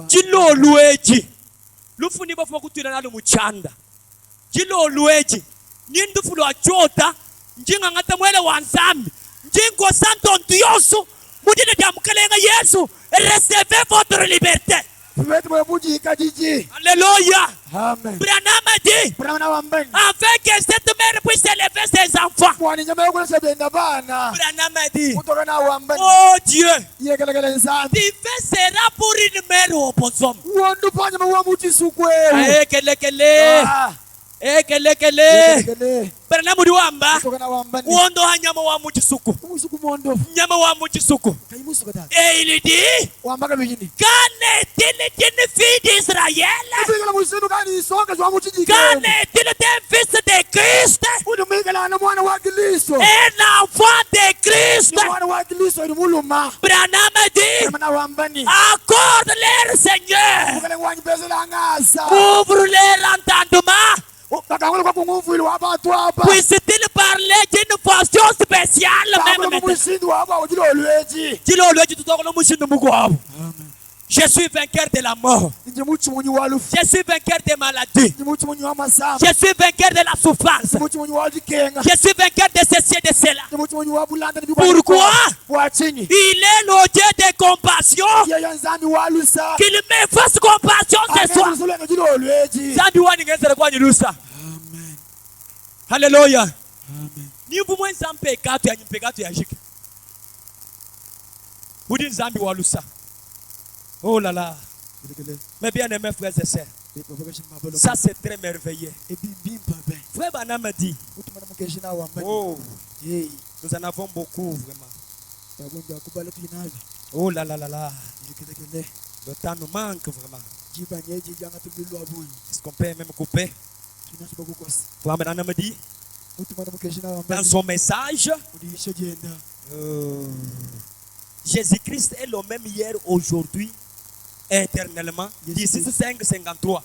Jilo lueji. Lufu ni bafuma kutwila nalo muchanda. Jilo lueji. Nindufu lu achota. Njinga ngata mwele wanzambi. Njingo santo Diosu. Mudine diamukalenga Yesu. Recevez votre liberté. Alléluia. Amen. Branham dit, afin que cette mère puisse élever ses enfants. Branham dit, oh Dieu, tu sera pour une mère opposante. Ekele. Branham dit wamba. Wondo hanyama wa mujisuku. Nyama wa mujisuku. Et il dit, quand est-il une fille d'Israël? Quand est-il un fils de Christ? Un enfant de Christ. Branham dit, accorde-leur, Seigneur. Ouvre-leur l'entendement. Puisse-t-il parler d'une façon spéciale même? Je suis vainqueur de la mort. Je suis vainqueur des maladies. Je suis vainqueur de la souffrance. Je suis vainqueur de ceci et de cela. Pourquoi? Il est le Dieu de compassion. Qu'il me fasse compassion ce soir. Alléluia. Ni vous moins en pecado ya pecado ya jike. Budi nzambi walusa. Oh là là. Mes bien-aimés frères et sœurs. Ça c'est très merveilleux. Frère Branham dit. Oh. Nous en avons beaucoup vraiment. Oh là là là là. Le temps nous manque vraiment. Est-ce qu'on peut même couper? Frère Branham dit. Dans son message. Jésus-Christ est le même hier, aujourd'hui, éternellement. D'ici 5:53.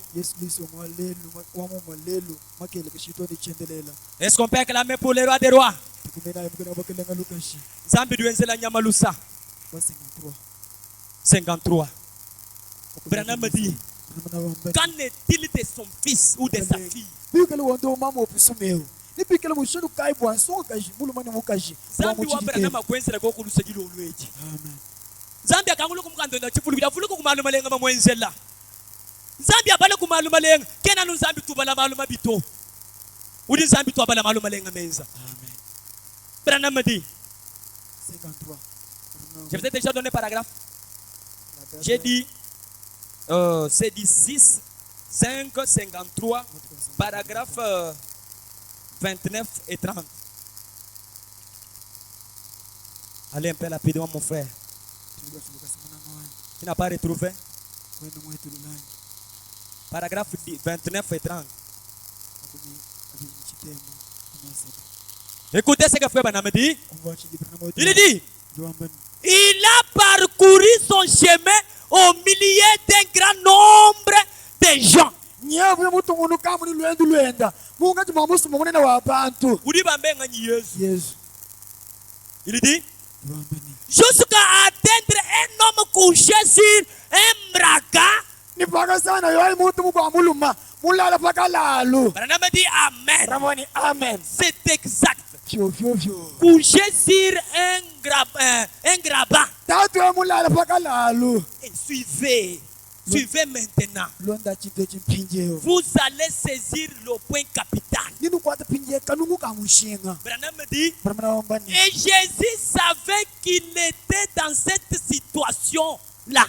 Est-ce qu'on peut acclamer pour les rois des rois? Zambi duenzela nyamalusa. 53. Branham dit, qu'en est-il de son fils ou de sa fille? Zambi wa Branham akwenzela ko kulusegi lo lweji. Zambi akangulu kumkando na chifulukira fuluko kumaluma lenga mamwenzela. Zambi abale kumaluma lenga kena nu Zambi tubala maluma bito. Udi Zambi tubala maluma lenga menza. Amen. Branham dit 53. Je vous ai déjà donné paragraphe. J'ai dit c'est dit 6 5 53 paragraphe 29 et 30. Allez un peu rapidement mon frère. Tu n'as pas retrouvé? Paragraphe 29 et 30. Écoutez ce que frère Branham dit. Il dit, il a parcouru son chemin au milieu d'un grand nombre de gens. Il dit, jusqu'à atteindre un homme couché sur un braca. Branham dit Amen. C'est exact. Couché sur un grabat. Et suivez maintenant. Vous allez saisir le point capital. Branham dit, et Jésus savait qu'il était dans cette situation-là.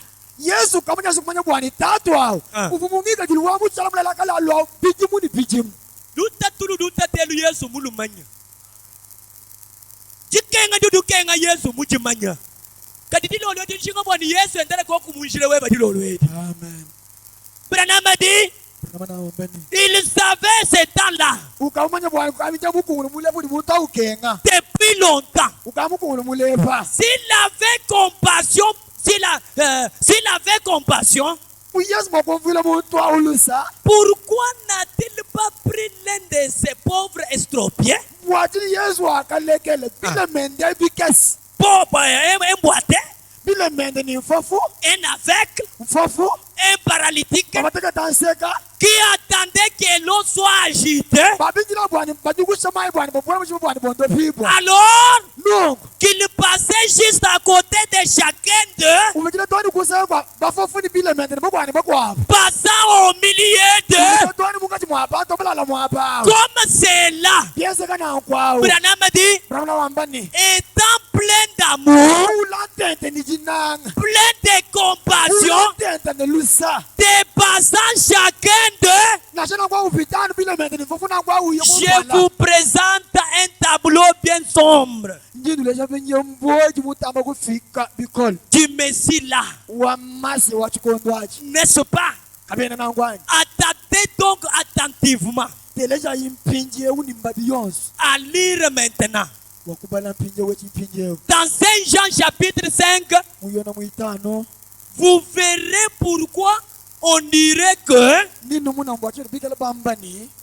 Amen. Branham a dit, il savait ce temps-là depuis longtemps. S'il avait compassion, s'il avait compassion, pourquoi n'a-t-il pas pris l'un de ces pauvres estropiés, pauvre emboîté, un aveugle, un paralytique qui attendait que l'eau soit agitée, alors qu'il passait juste à côté de chacun d'eux, passant au milieu d'eux, comme c'est là. Branham dit, étant plein d'amour, plein de compassion, dépassant chacun d'eux, je vous présente un tableau bien sombre du Messie là. N'est-ce pas? Attendez donc attentivement à lire maintenant. Dans 5 Jean chapitre 5, vous verrez pourquoi on dirait que,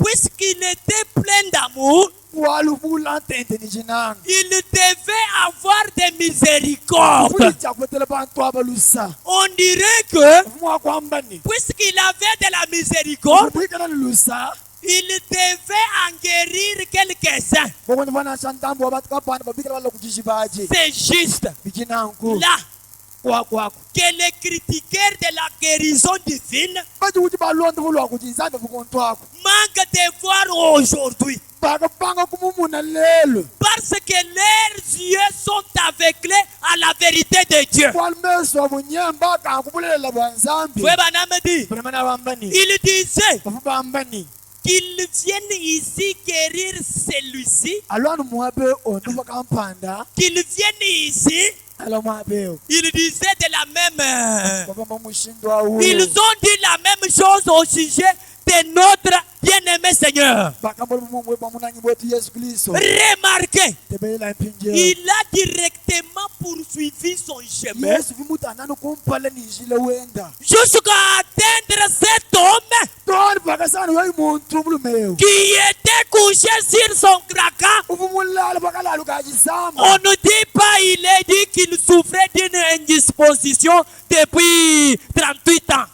puisqu'il était plein d'amour, il devait avoir des miséricordes. On dirait que, puisqu'il avait de la miséricorde, il devait en guérir quelques-uns. C'est juste là que les critiqueurs de la guérison divine manquent de voir aujourd'hui. Parce que leurs yeux sont aveuglés à la vérité de Dieu. Il disait qu'ils viennent ici guérir celui-ci, qu'ils viennent ici. Ils disaient de la même. Ils ont dit la même chose au sujet de notre bien-aimé Seigneur. Remarquez, il a directement poursuivi son chemin jusqu'à atteindre cet homme qui était couché sur son craquant. On ne dit pas, il est dit qu'il souffrait d'une indisposition depuis 38 ans.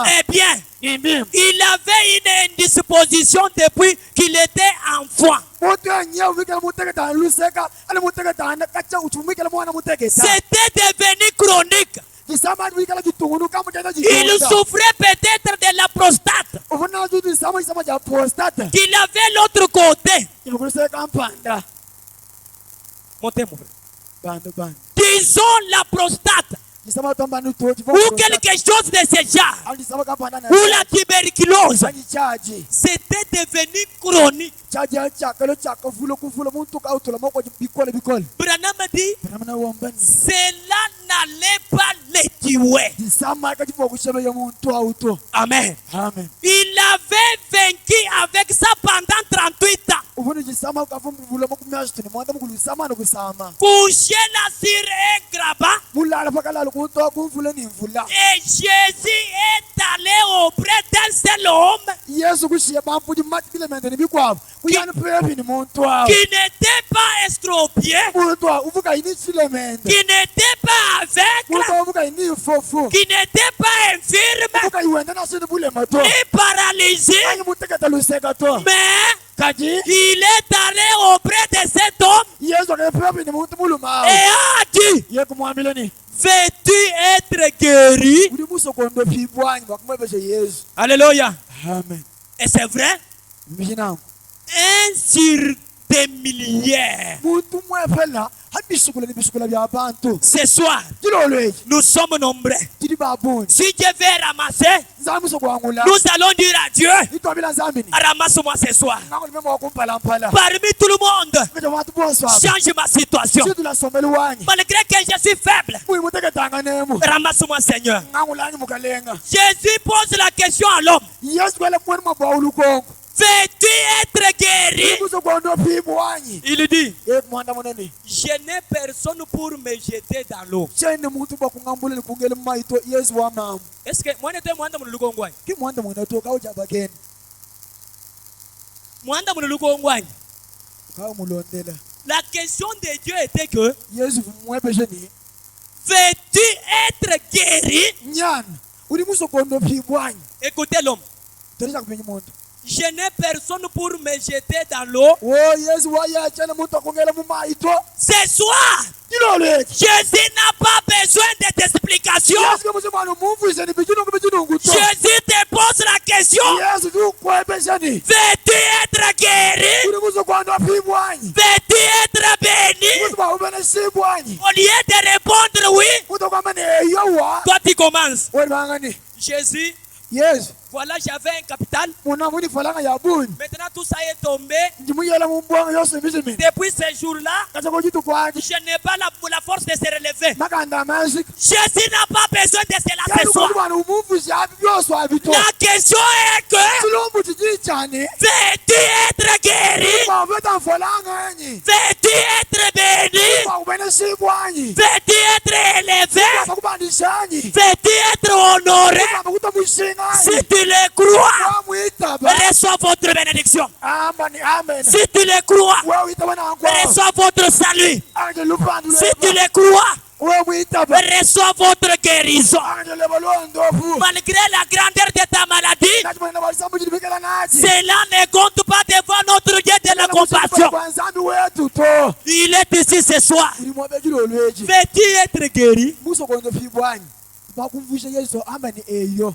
Eh bien, il avait une indisposition depuis qu'il était enfant. C'était devenu chronique. Il souffrait peut-être de la prostate. Qu'il avait l'autre côté. Montez, mon frère. Disons la prostate. Ou quelque chose de ce genre. Ou la tuberculose. C'était devenu chronique. Branham dit, cela n'allait pas les tuer. Amen. Il avait vaincu avec ça pendant 38 ans. Couché là sur un grabat. Et Jésus est allé auprès d'un seul homme qui n'était pas estropié, qui n'était pas aveugle, qui n'était pas infirme, ni paralysé, mais il est allé auprès de cet homme et a dit, veux-tu être guéri? Alléluia. Amen. Et c'est vrai, un sur des milliers. muntu umwe phela habisukula nibisukula bya abantu Ce soir, dilolwe nous sommes nombreux. tili babuni Si Dieu veut ramasser, nzami sokwangula nous allons dire à Dieu, itobila nzami ni ramasse-moi ce soir. ngakho nimema wakumpala mpala Parmi tout le monde, nje watu bonso change ma situation. sidu la somelu wanyi Malgré que je suis faible, uyimuteke tanga nemu ramasse-moi Seigneur. ngangulani mukalenga Jésus pose la question à l'homme. yesu kwele mweni mabwa ulukongo Veux-tu être guéri? kuzo kwondo phimu wanyi Il dit, mwanda munene je n'ai personne pour me jeter dans l'eau. chene muntu bakungambuleni kungele maito yesu wamamu Est-ce que moi n'étais moi dans le lukongwani? ki mwanda mwene to kaujabakeni Moi dans le lukongwani. kawumulondela La question de Dieu était que, yesu mwepesheni veux-tu être guéri? nyana uli muso kwondo phimu wanyi Écoutez l'homme. torisha kupenye muntu Je n'ai personne pour me jeter dans l'eau. o yesu wayachana muntu akungela mumaito Ce soir, dilolwe Jésus n'a pas besoin de t'explication. yesu kemuze mwana mumvise ni bijunungu bijunungu to Jésus te pose la question. yesu tukwepesheni Veux-tu être guéri? uli muso kwondo phimu wanyi Veux-tu être béni? mutu baubene simu wanyi Au lieu de répondre oui, mutu kwamane eyowa toi tu commences. welibangani Jésus, yesu voilà, j'avais un capital. muna muni falanga ya buni Maintenant tout ça est tombé. njimuyela mumbwanga yose mizimi Depuis ce jour-là, kachako jitu kwaji je n'ai pas la force de se relever. makanda amaziki Jésus n'a pas besoin de cela ce soir. mwana umumvise api byose wabito La question est que, tulombu tijijani veux-tu être guéri? baveta mfolanga enyi Veux-tu être béni? bakubene simu wanyi Veux-tu être élevé? bakubandishanyi Veux-tu être honoré? bakuta mushinganyi Si tu le crois, wamwitaba reçois votre bénédiction. ambani amen Si tu le crois, wewitaba nanko reçois votre salut. anje lupandule Si tu le crois, wemwitaba reçois votre guérison. anje leba londofu Malgré la grandeur de ta maladie, nachimana balisambu jilibikela nachi cela ne compte pas devant notre Dieu de la compassion. kwanzambi wetu to Il est ici ce soir. ilimwabe jilolweji Veux-tu être guéri? muso kondo fibwanyi bakumvusha yesu amani eyo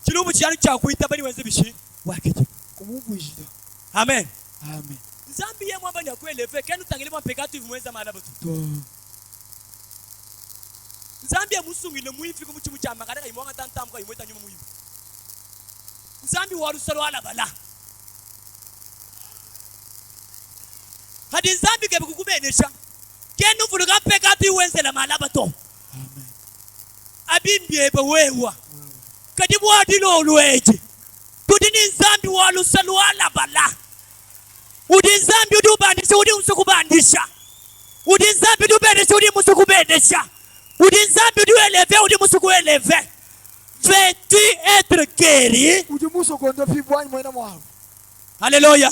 Chilumbu chiyani chakuita bani wenze bishi wakiti. kumumvishita Amen. amen Nzambi ye mwamba ni akweleve kenu tangile mpekatu vimweza malabo tu. to Nzambi ya musungile muifi kumuchimu cha makaraka imwanga tantamu kwa imweta nyuma muifi. Nzambi warusalo ala bala. Hadi nzambi kebe kukubenesha. Kenu fuluga pekatu wenze la malaba to. amen Abimbiebe wewa. Kadibu adilo olweji. Tudini nzambi warusalo ala bala. Udi nzambi udubandisha udi usukubandisha. Udi nzambi udubendesha udi musukubendesha. Udi nzambi udu eleve udi musuku eleve. Veux-tu être guéri? uji muso kondo fibwanyi mwena mwawo Alléluia.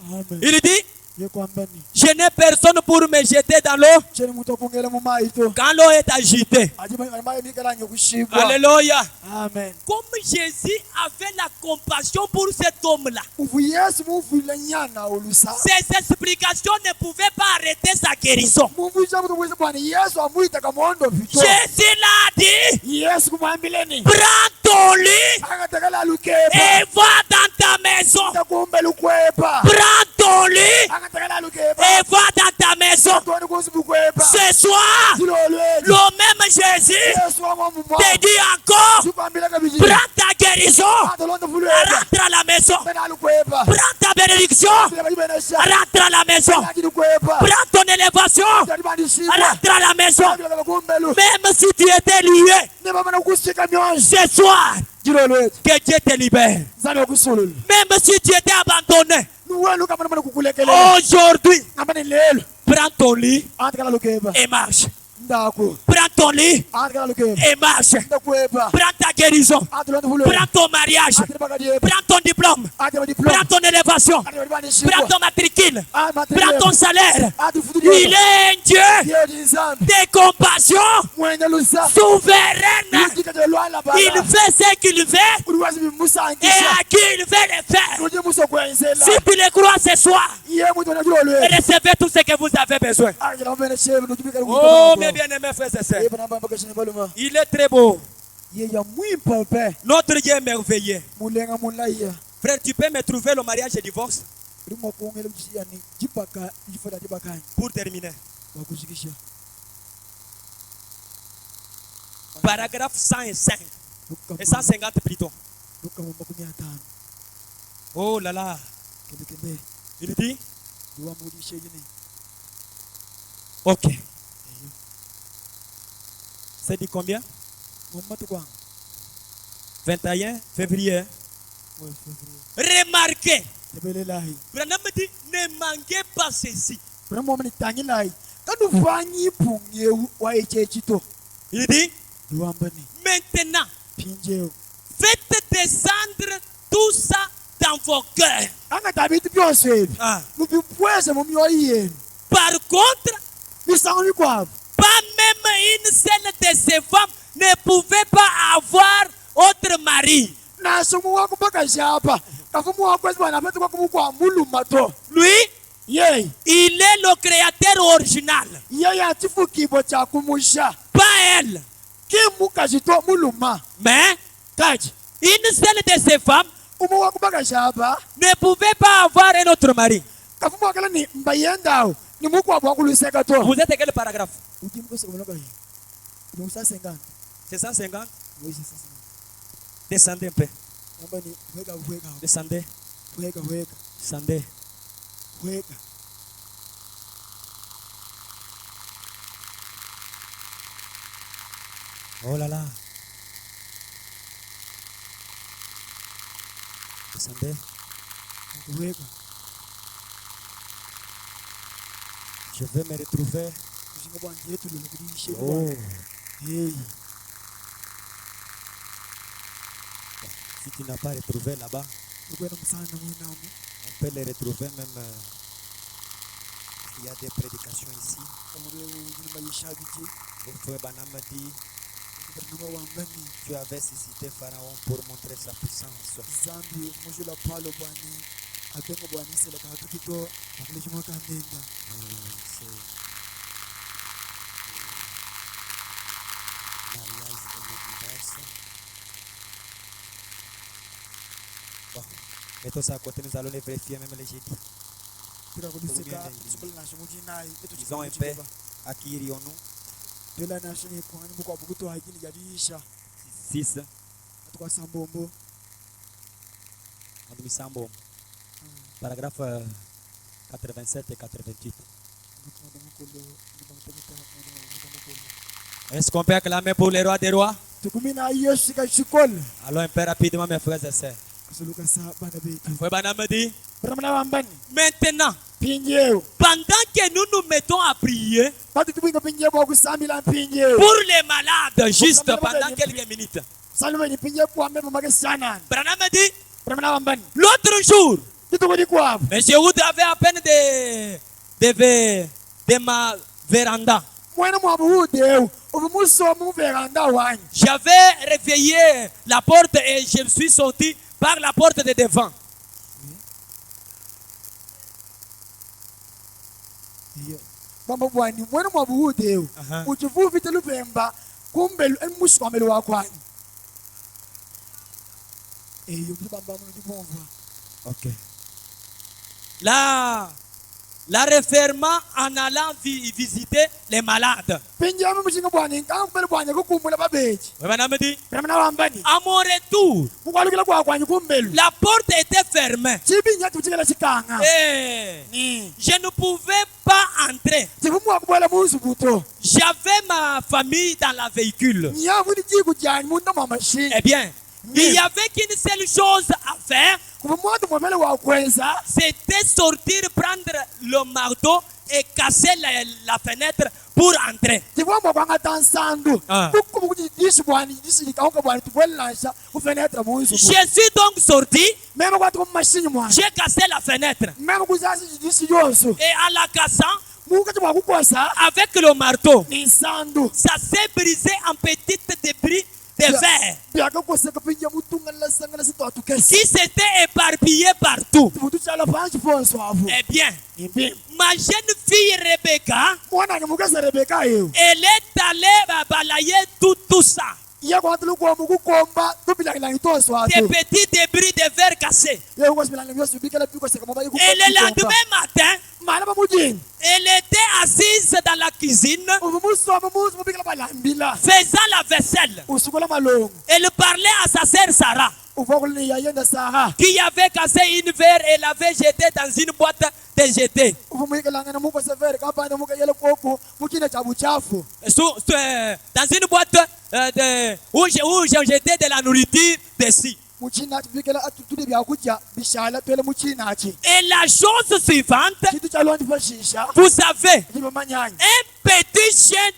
amen Il dit, yekwambani je n'ai personne pour me jeter dans l'eau chene muntu akungela mumaito quand l'eau est agitée. ajimaye mikelanye kushibwa Alléluia. amen Comme Jésus avait la compassion pour cet homme-là, uvu yesu muvulile nyana olusa ses explications ne pouvaient pas arrêter sa guérison. mumvusha mutu kwese bwani yesu amwita kamondo vito Jésus l'a dit, yesu kumwambileni prends ton lit akatekela lukepa et va dans ta maison. takumbe lukwepa Prends ton lit akatekela lukepa et va dans ta maison. toni kusi bukwepa Ce soir, silolweni le même Jésus yesu wamwamumwa te dit encore, sikwambile bijiji prends ta guérison, atolondo fulwepa rentre à la maison. bena lukwepa Prends ta bénédiction, sileba jibenesha rentre à la maison. aki lukwepa Prends ton élévation, talibandishibwa rentre à la maison. abilaka kumbelu Même si tu étais lié, nibamana kusika myonzi ce soir, jilolweti que Dieu te libère. zani okusulula Même si tu étais abandonné, nuwelu kamanamana kukulekelela aujourd'hui, ngambani lelo prends ton lit atikala lukwepa et marche. ndaku Prends ton lit atikala lukwepa et marche. ndakwepa Prends ta guérison. atilondo fulwepa Prends ton mariage. atilibakadiepa Prends ton diplôme. atima diploma Prends ton élévation. atima libandishibwa Prends ton matricule. Prends amatrikula ton salaire. Il atifutulieka est un Dieu yedi nzambi de compassion mwenye lusa souveraine. lujikate lwala Il bala fait ce qu'il veut uliwazi et bimusangisha à qui il veut le faire. luje muso kwenzela Si tu le crois ce soir, iye muntu ona jilolweti recevez tout ce que vous avez besoin. angela mbene shebe lujibikale Oh, mes bien-aimés frères et sœurs, nambambakashini baluma il est très beau. ye ya mwimpepe Notre Dieu est merveilleux. mulenga mulaiya Frère, tu peux me trouver le mariage et divorce? Pour terminer. Paragraphe 105 et 150 plutôt. Oh là là. Il dit. Ok. C'est dit combien? 21 février. Remarquez. Branham dit ne manquez pas ceci. Il dit maintenant faites descendre tout ça dans vos cœurs. Ah. Par contre, pas même une seule de ces femmes ne pouvait pas avoir autre mari. Lui, il est le créateur original. Pas elle. Mais une seule de ces femmes ne pouvait pas avoir un autre mari. Vous êtes à quel paragraphe? C'est 150? Descendez un peu. Descendez. Descendez. Oh là là. Descendez. Je vais me retrouver. Oh. Hey. Si tu n'as pas retrouvé là-bas, on peut les retrouver même. Il y a des prédications ici. Le frère Branham dit tu avais suscité Pharaon pour montrer sa puissance. Bon, mettons ça à côté, nous allons les vérifier même les jeudis. Disons un peu à qui irions-nous? 6. Paragraphe 87 et 88. Est-ce qu'on peut acclamer pour les rois des rois? Allons un peu rapidement, mes frères et sœurs. Frère Branham dit maintenant, pendant que nous nous mettons à prier pour les malades, juste pendant quelques minutes, Branham dit l'autre jour, monsieur Wood avait à peine de ma véranda. J'avais réveillé la porte et je me suis sorti par la porte de devant. Ok. La refermant en allant visiter les malades. Branham dit, à mon retour, la porte était fermée. Et je ne pouvais pas entrer. J'avais ma famille dans la véhicule. Eh bien, il n'y avait qu'une seule chose à faire. C'était sortir, prendre le marteau et casser la fenêtre pour entrer. Je suis donc sorti. J'ai cassé la fenêtre. Et en la cassant, avec le marteau, ça s'est brisé en petites débris de verre qui s'était éparpillé partout. Eh bien, ma jeune fille Rebecca, elle est allée balayer tout ça. iya kwantulu kwa mukukomba tubilangila ngitoswa des petits débris de verre cassé. ye kwasibilangila byosi bikela biko sekamaba yiku Et le lendemain matin, mana bamujini elle était assise dans la cuisine, umumusoma muzi mubikela balambila faisant la vaisselle. usukola malongo Elle parlait à sa sœur Sarah, uvakulini yayenda Sara qui avait cassé une verre et l'avait jeté dans une boîte de jeté. uvumuyikelangana muko severe kapande mukayele koko mukine cha buchafu Dans une boîte où j'ai jeté de la nourriture dessus. muchina bikela atutudi byakudya bishala twele muchinachi Et la chose suivante, chitu cha londi fashisha vous savez, ndibamanyanya un petit chien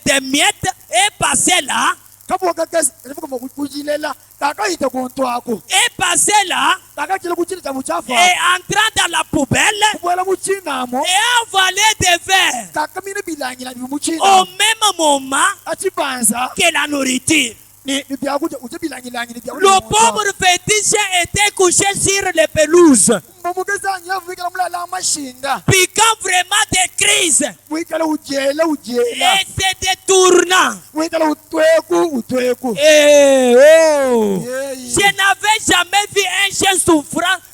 de miettes est passé là, kaboka kesi rifuka kujilela takayita kontwako est passé là, takachile kuchile cha buchafu et entrant dans la poubelle, kubwela muchinamo et avalé des verres takamine bilangila au bimuchina même moment achipanza que la nourriture. ni byakudya uje bilangilangile Le pauvre petit chien était couché sur les pelouses, mumukesanya vikela mulala amashinga piquant vraiment des crises mwikela ujela et se détournant. mwikela utweku Oh. yeyi Je n'avais jamais vu un chien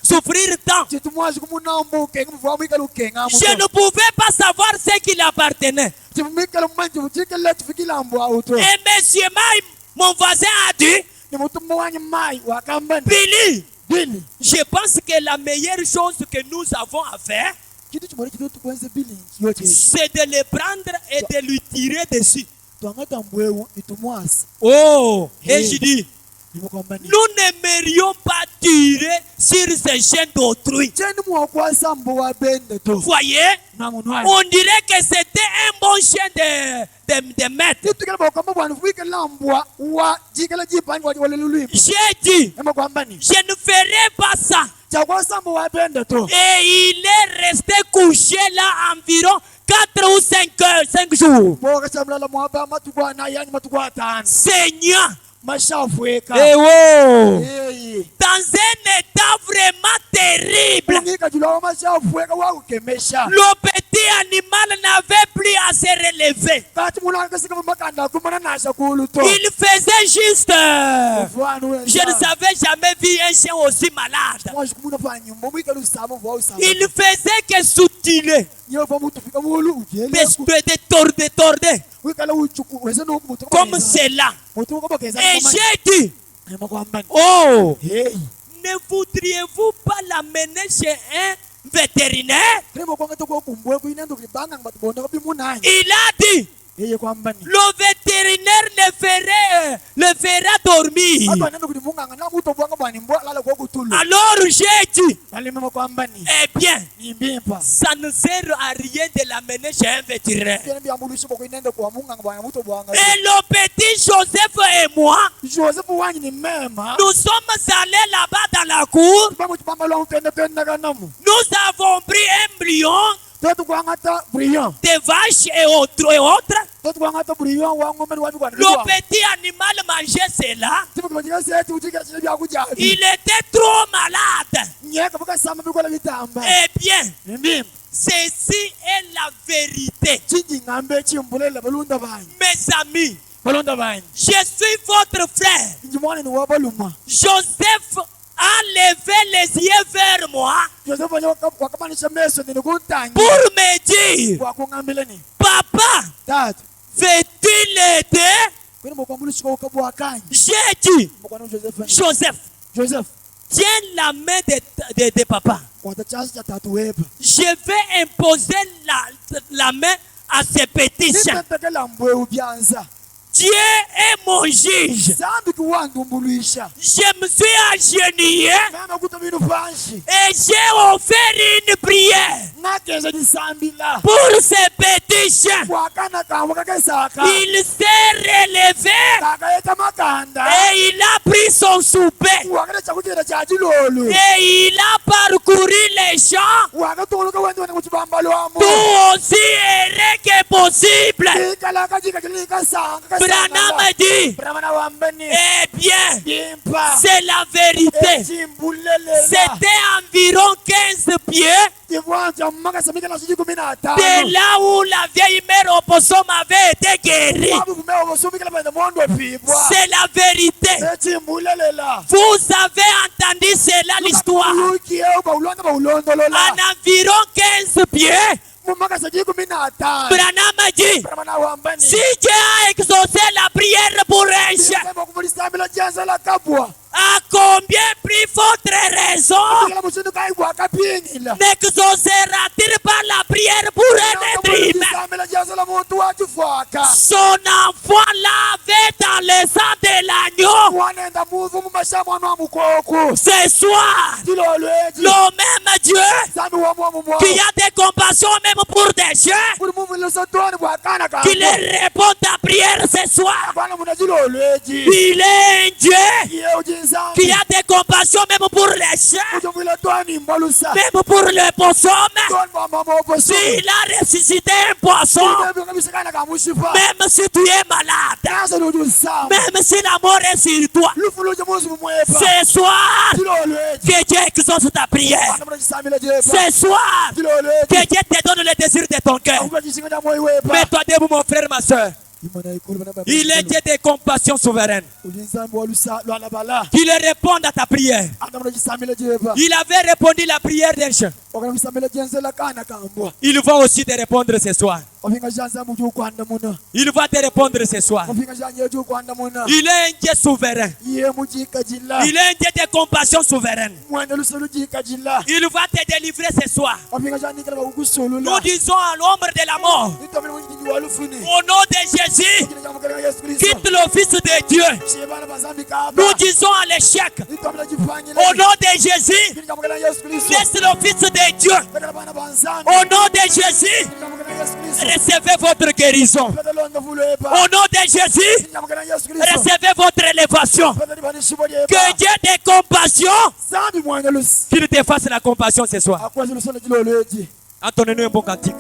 souffrir tant. chitu mwazi kumunambo ukenga mvuwa mwikela ukenga Je ne pouvais pas savoir ce qui appartenait. chimwikela mmanji uchikela chifikilambo auto Et monsieur Mai, mon voisin, a dit, ni mutumba wanyi mai wakambani Billy, bili je pense que la meilleure chose que nous avons à faire, chitu chimwari chitu tukwenze bili yote c'est de le prendre et de lui tirer dessus. twangata mbwewu itumwasi Oh, et Hey. je dis, nimukwambani nous n'aimerions pas tirer sur ces chiens d'autrui. cheni mwakwasa mbo wa bende to Voyez, namunwani on dirait que c'était un bon chien de maître. chitukela bakamba bwana fuikela mbwa wa jikela jipani wale lulwimbo J'ai dit, emakwambani je ne ferai pas ça. chakwasa mbo wa bende to Et il est resté couché là environ 4 ou 5 jours. boka chamlala mwaba matukwana yani matukwa Seigneur, mashafweka eh oh, yeyi dans un état vraiment terrible, ungika julawa mashafweka wakukemesha le petit animal n'avait plus à se relever. kati munu akasika makanda kumana nasha kuluto Il faisait juste. mfano Je ne savais jamais vu un chien aussi malade. mwashi kumuna fa nyumba mwikela usamo mvua usamo Il faisait que soutiler, yova mutu fika mulu ujele de torder, wikala uchuku wese noku mutu comme cela. mutu ko bokeza Et j'ai dit, emakwambani oh, hey ne voudriez-vous pas l'amener chez un vétérinaire? kremo kwanga to ko kumbwe kuinendo kulibanga ngabatu bonda ko bimunanya Il a dit, yeye kwambani le vétérinaire le fera dormir. aba nendo kulimunganga na mutu bwanga bwani mbwa lala ko kutulu Alors j'ai dit, bali mema kwambani eh bien, nimbimpa ça ne sert à rien de l'amener chez un vétérinaire. tena bya mulushi ko kuinendo kwa munganga bwanga mutu bwanga Et le petit Joseph et moi, Joseph wanyi ni mema nous sommes allés là-bas dans la cour. bamu tpamba lo tende tende kanamu Nous avons pris un bouillon tetu kwanga ta brillant de vaches et autres. tetu kwanga ta brillant wa ngombe watu kwa Le petit animal mangeait cela. timu kwa jina setu utika chile bya kujabi Il était trop malade. nyeka baka sama bikola bitamba Eh bien, nimbimpa ceci est la vérité. chinji ngambe chimbulele balunda banyi Mes amis, balunda banyi je suis votre frère. njimwana ni wabaluma Joseph a levé les yeux vers moi Joseph wakamanisha meso ni kuntanyi pour me dire, kwa kungambile ni papa, tatu veux-tu l'aider? kwani mokwambulu chiko kabwa kanyi J'ai dit, mokwana Joseph Joseph, tiens la main de papa. kwata chasi cha tatu weba Je vais imposer la main à ce petit chien. nipetekela mbwe ubyanza Dieu est mon juge. zambi kuwandumbuluisha Je me suis agenouillé mama kuta binu panshi et j'ai offert une prière nakeza disambila pour ce petit chien. wakana kamwe kakesaka Il s'est relevé kakayeta makanda et il a pris son souper. wakana chakutira cha chilolu Et il a parcouru les champs wakatuluka wende kuchibamba lwamo tout aussi erré que possible. ikala kajika chilikasanga Branham dit, Brahmana wambeni eh bien, bimpa c'est la vérité. chimbulele C'était environ 15 pieds De là où la vieille mère opossum avait été guérie. C'est la vérité. Vous avez entendu cela, l'histoire. En environ 15 pieds, Branham a dit, si Dieu a exaucé la prière pour un chien, à combien prie votre raison n'exaucera-t-il pas la prière pour un être humain? Son enfant l'avait dans le sang de l'agneau. Ce soir, le même Dieu qui a des compassions même pour des chiens, qui les répond à prière ce soir, il est un Dieu qui a des compassions même pour les chiens, même pour le poisson. S'il a ressuscité un poisson, même si tu es malade, même si la mort est sur toi, ce soir, que Dieu exauce ta prière. Ce soir, que Dieu te donne le désir de ton cœur. Mets-toi debout, mon frère, ma soeur. Il est Dieu de compassion souveraine. Qu'il réponde à ta prière. Il avait répondu la prière d'un chien. Il va aussi te répondre ce soir. Il va te répondre ce soir. Il est un Dieu souverain. Il est un Dieu de compassion souveraine. Il va te délivrer ce soir. Nous disons à l'ombre de la mort, au nom de Jésus, quitte le Fils de Dieu. Nous disons à l'échec, au nom de Jésus, laisse le Fils de Dieu. Au nom de Jésus, recevez votre guérison. Au nom de Jésus, recevez votre élévation. Que Dieu ait compassion, qu'il te fasse la compassion ce soir. Entendez-nous un bon cantique.